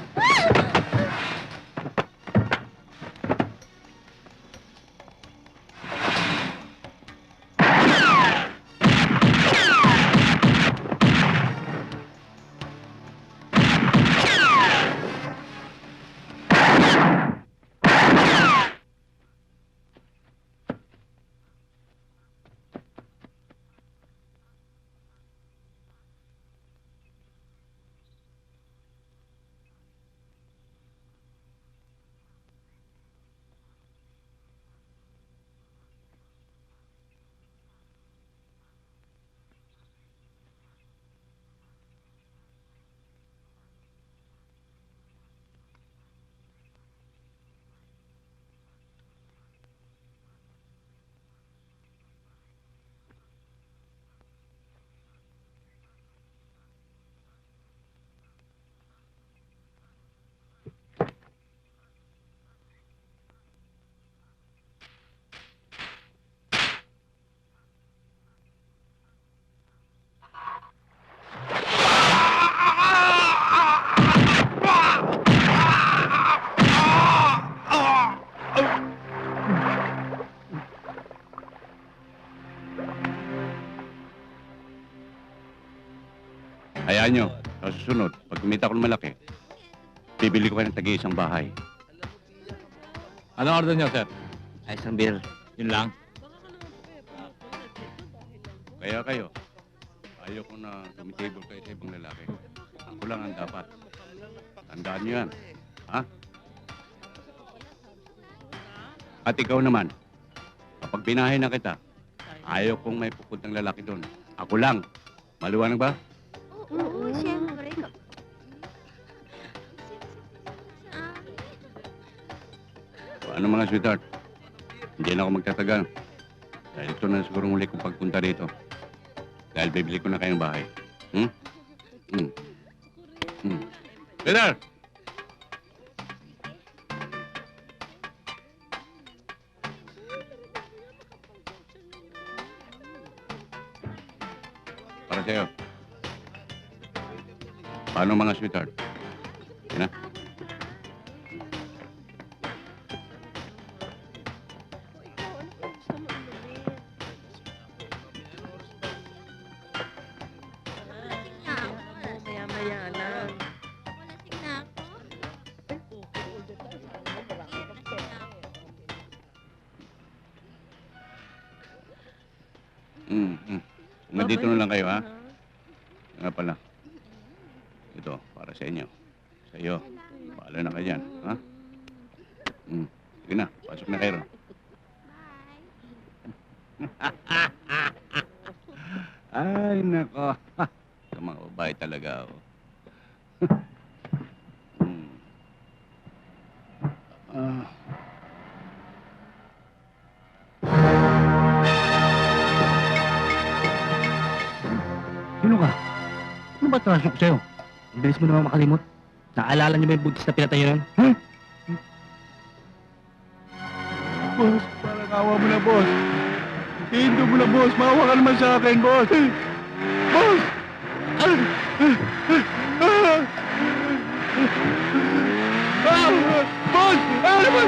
Hayaan nyo, sa susunod, pag kumita ko ng malaki, bibili ko kayo ng tagi-isang bahay.
Anong order niyo, sir?
Ayos ang beer.
Yun lang. Kaya kayo, ayaw ko na tumitable kayo sa ibang lalaki. Ako lang ang dapat. Tandaan niyo yan. Ha? At ikaw naman, kapag binahay na kita, ayaw kong may pupuntang lalaki doon. Ako lang. Maliwanag ba?
Oo, siyempre.
So, ano mga sweetheart? Hindi na ako magtatagal. Dahil ito na siguro muli kong pagpunta rito. Dahil bibili ko na kayong bahay. Sweetheart! Para sa'yo. Paano mga sweetheart? Yan na.
Maya-maya lang.
Nandito na lang kayo, ha? Nga pala. Ito, para sa inyo. Sa iyo. Paala na kayo dyan, ha? Sige na, pasok na kayo. Ay, nako. Ito mga babae talaga, oh.
Sino ka? Ano ba trasok sa'yo? Ang bilis mo naman makalimot. Naalala niyo ba yung buntis na pinatay niyo nun?
Boss, parang awa mo na, boss. Indo mo na, boss. Maawa ka naman sa akin, boss. Boss! Boss! Ano ba?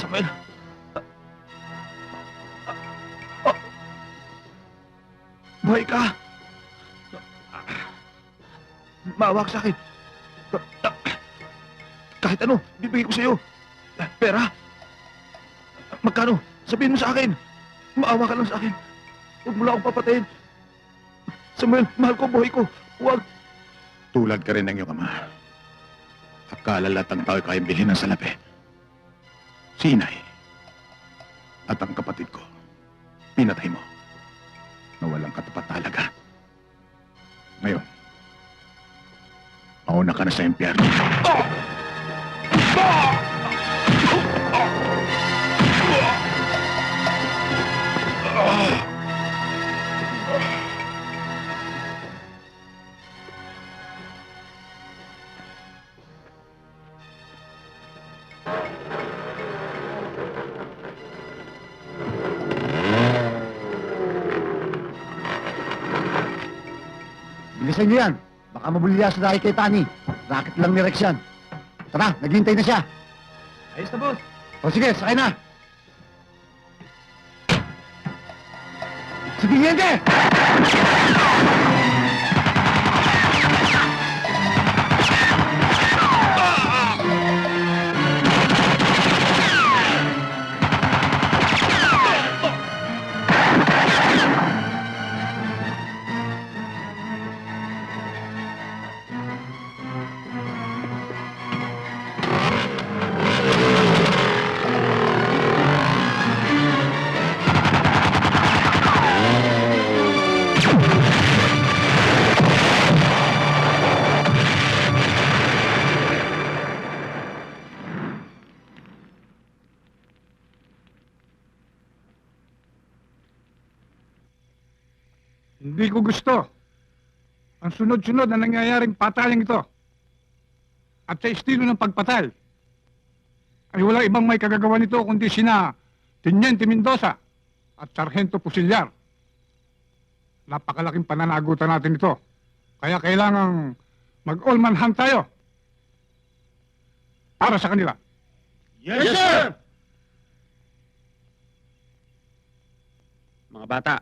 Samuel! Buhay ka! Maawa ka sa akin. Kahit ano, bibigay ko sa'yo. Pera. Magkano? Sabihin mo sa akin. Maawa ka lang sa akin. Huwag mo lang akong papatayin. Samuel, mahal ko, buhay ko. Huwag.
Tulad ka rin ng iyong ama. Akala lahat ng tao kayang bilhin ng salapi. Si inay at ang kapatid ko, pinatay mo na walang katapat na halaga. Ngayon, mauna ka na sa impyerno.
Bilisan niyo yan. Baka mabulya sa dahil kay Tani. Racket lang ni Rex yan. Tara, naghihintay na siya.
Ayos na, boss.
O sige, sakay na. Si Tiniente!
Hindi ko gusto ang sunod-sunod na nangyayaring patalang ito. At sa estilo ng pagpatal, ay walang ibang may kagagawa nito kundi sina Teniente Mendoza at Sargento Pusilyar. Napakalaking pananagutan natin ito. Kaya kailangang mag-all-man hunt tayo para sa kanila.
Yes, sir! Mga bata,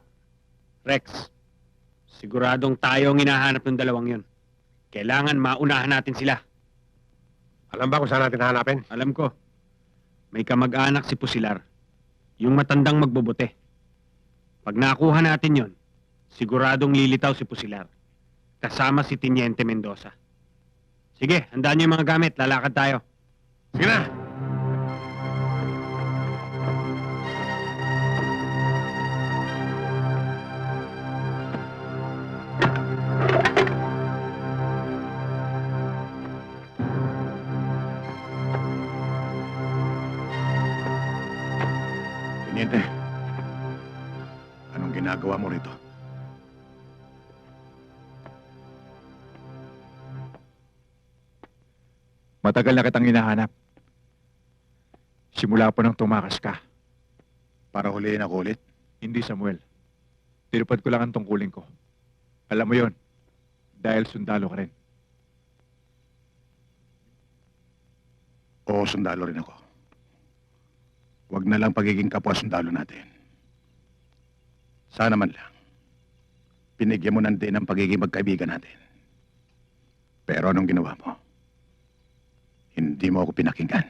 Rex, siguradong tayo ang hinahanap ng dalawang yun. Kailangan maunahan natin sila.
Alam ba kung saan natin hanapin?
Alam ko. May kamag-anak si Pusilar. Yung matandang magbobote. Pag nakuha natin yon, siguradong lilitaw si Pusilar. Kasama si Teniente Mendoza. Sige, handaan niyo yung mga gamit. Lalakad tayo.
Sige na!
Teniente, anong ginagawa mo rito?
Matagal na kitang hinahanap. Simula pa nang tumakas ka.
Para huliin ako ulit?
Hindi, Samuel. Tinupad ko lang ang tungkulin ko. Alam mo yon, dahil sundalo ka rin.
Oo, sundalo rin ako. Huwag na lang pagiging kapwa sundalo natin. Sana man lang, pinigyan mo din ang pagiging magkaibigan natin. Pero anong ginawa mo? Hindi mo ako pinakinggan.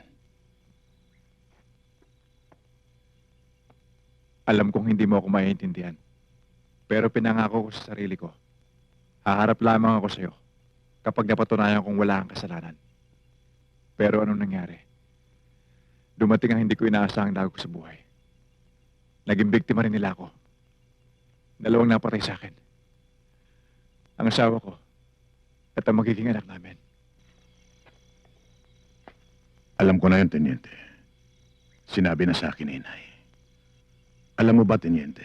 Alam kong hindi mo ako maiintindihan. Pero pinangako ko sa sarili ko, haharap lamang ako sa'yo kapag napatunayan kong wala kang kasalanan. Pero anong nangyari? Dumating ang hindi ko inaasahang dagok sa buhay. Naging biktima rin nila ako. Dalawang napatay sa akin. Ang asawa ko at ang magiging anak namin.
Alam ko na yun, Teniente. Sinabi na sa akin, Inay. Alam mo ba, Teniente?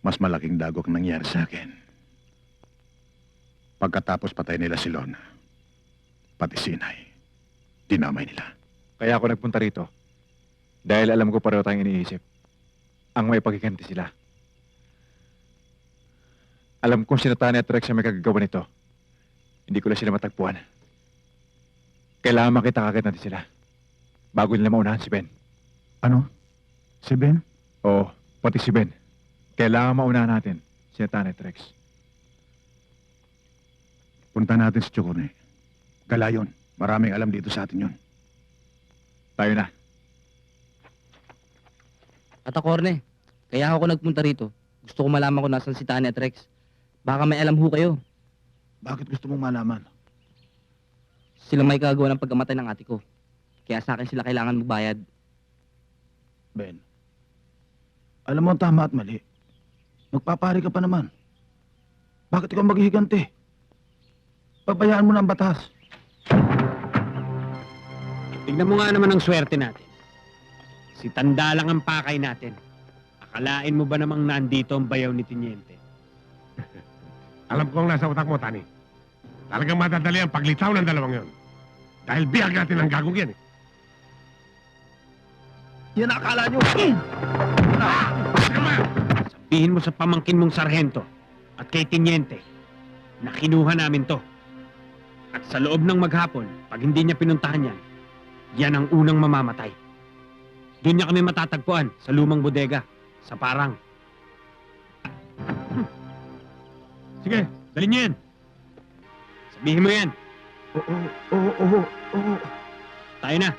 Mas malaking dagok nangyari sa akin. Pagkatapos patay nila si Lona, pati si Inay, dinamay nila.
Kaya ako nagpunta rito. Dahil alam ko pareho tayong iniisip. Ang may pagkikanti sila. Alam kong sina Tani at Rex ang may kagagawa nito. Hindi ko lang sila matagpuan. Kailangan makita kagad natin sila. Bago nila maunahan si Ben.
Ano? Si Ben?
Oo, pati si Ben. Kailangan maunahan natin sina Tani at Rex.
Punta natin sa Chocorne. Galayon. Maraming alam dito sa atin yun.
Tayo na.
Ata Corne, kaya ako nagpunta rito. Gusto ko malaman kung nasan si Tani at Rex. Baka may alam ho kayo.
Bakit gusto mong malaman?
Sila may kagawa ng pagkamatay ng ate ko. Kaya sa akin sila kailangan magbayad.
Ben, alam mo ang tama at mali. Magpapari ka pa naman. Bakit ikaw maghihiganti? Pabayaan mo na ang batas.
Tignan mo nga naman ang swerte natin. Si Tanda lang ang pakay natin. Akalain mo ba namang nandito ang bayaw ni Teniente?
Alam ko ang nasa utak mo, Tani. Talagang madadali ang paglitaw ng dalawang yon. Dahil bihag natin ang gagong yan eh.
Yan ang akala nyo.
Sabihin mo sa pamangkin mong sarhento at kay Teniente na kinuha namin to. At sa loob ng maghapon, pag hindi niya pinuntahan yan, yan ang unang mamamatay. Doon niya kami matatagpuan sa lumang bodega, sa Parang. Sige, dalhin niyo yan. Sabihin mo yan.
Oo.
Tayo na.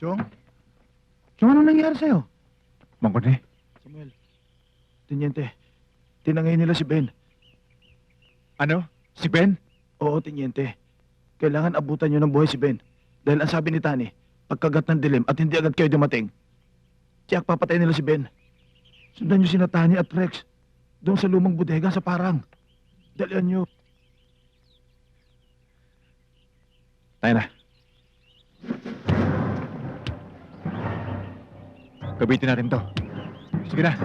Chong? Chong, ano nangyari sa'yo?
Mangkone,
Samuel, Teniente, tinangay nila si Ben.
ano? Si Ben?
Oo, Teniente. Kailangan abutan nyo ng buhay si Ben. Dahil ang sabi ni Tani, pagkagat ng dilim at hindi agad kayo dumating, tiyak papatay nila si Ben. Sundan nyo sina Tani at Rex doon sa lumang bodega sa Parang. Dalian nyo.
Tayo na. Gabitin natin to. Sige na.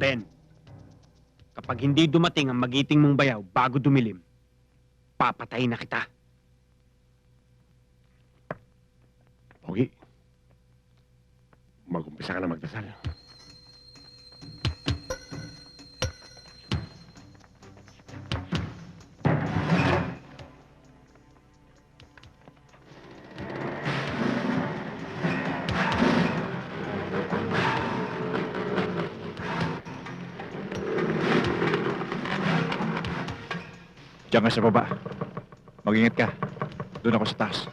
Ben, kapag hindi dumating ang magiting mong bayaw bago dumilim, papatayin na kita.
Pogi, mag-umpisa ka na magdasal.
Diyan ka sa baba. Mag-ingat ka. Doon ako sa taas.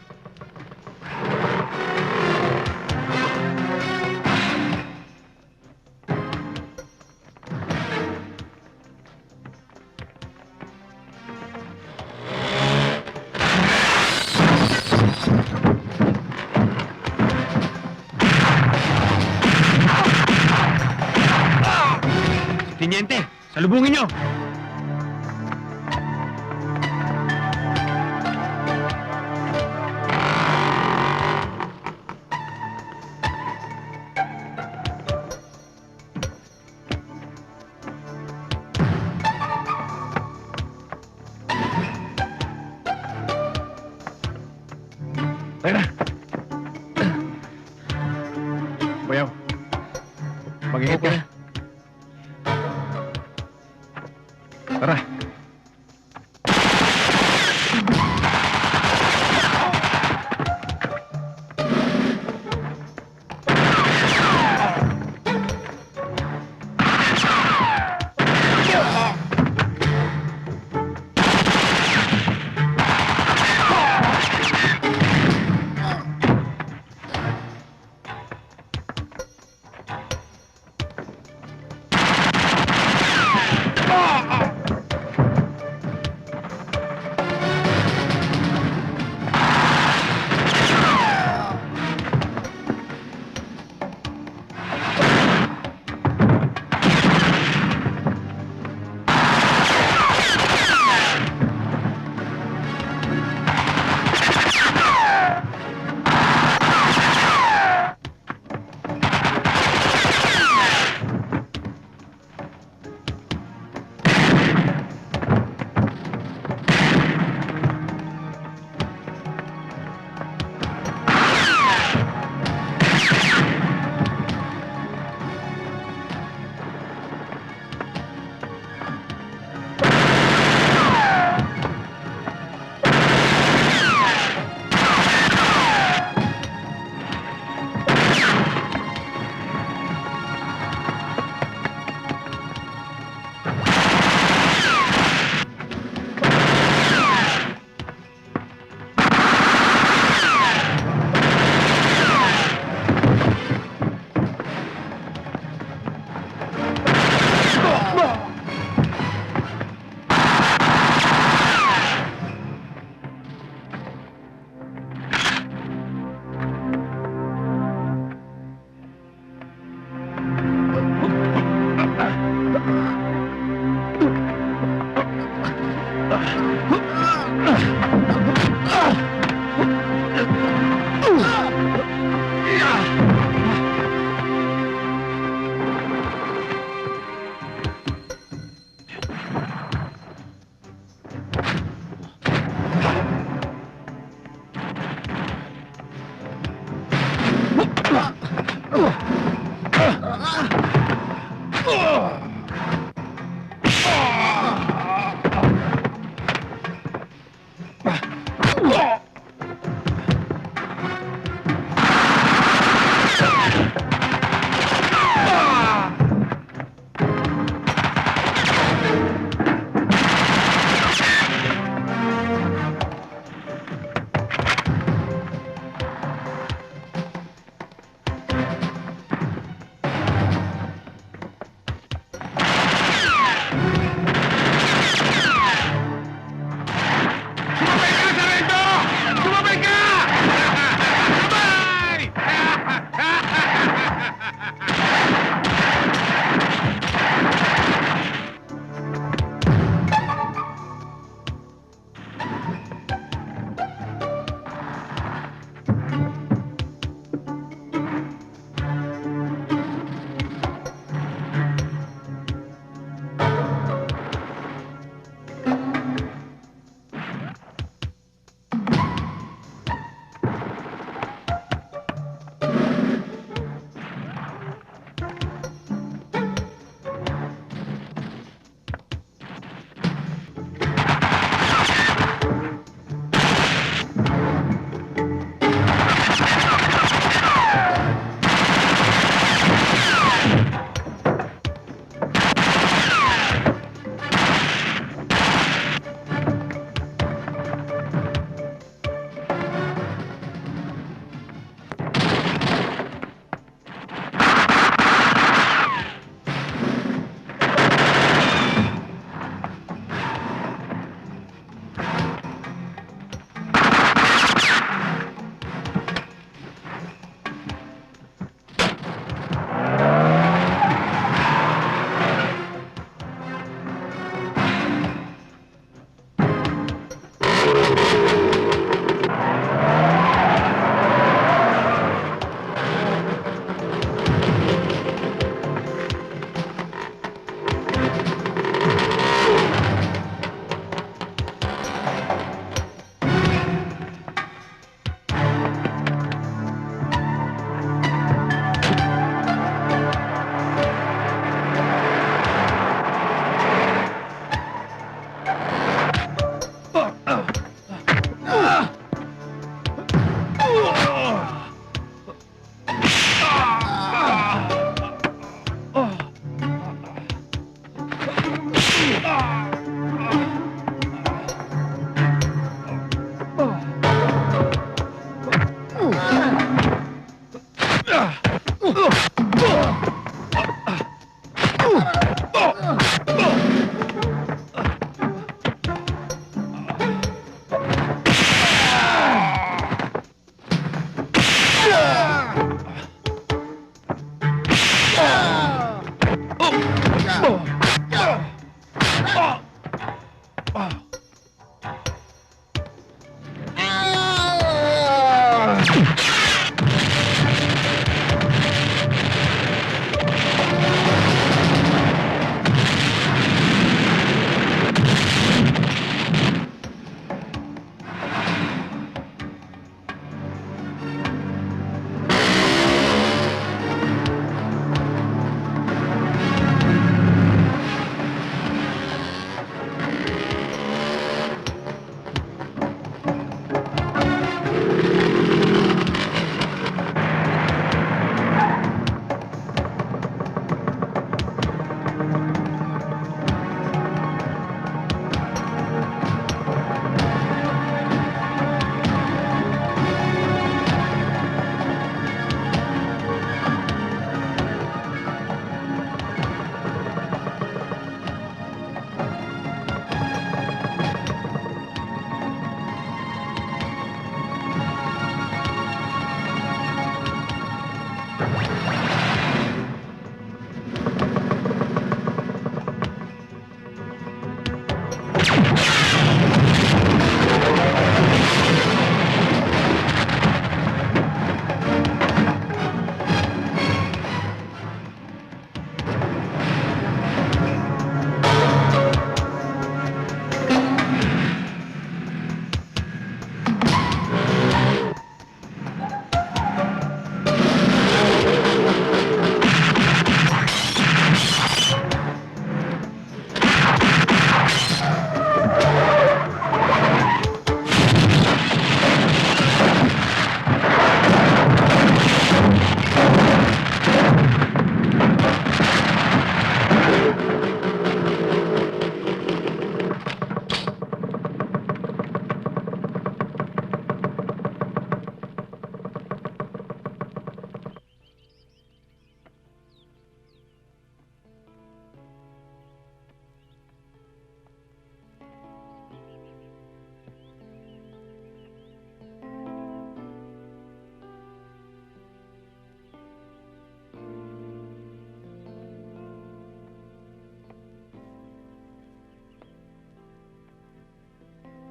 Teniente, salubungin nyo!
Tayo na. Bayaw. Mag-ingat ka. Tara.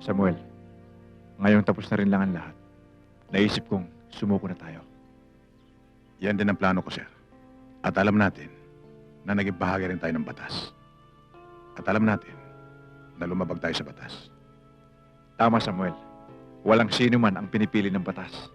Samuel, ngayong tapos na rin lang ang lahat. Naisip kong sumuko na tayo.
Yan din ang plano ko, sir. At alam natin na naging bahagi rin tayo ng batas. At alam natin na lumabag tayo sa batas.
Tama, Samuel. Walang sino man ang pinipili ng batas.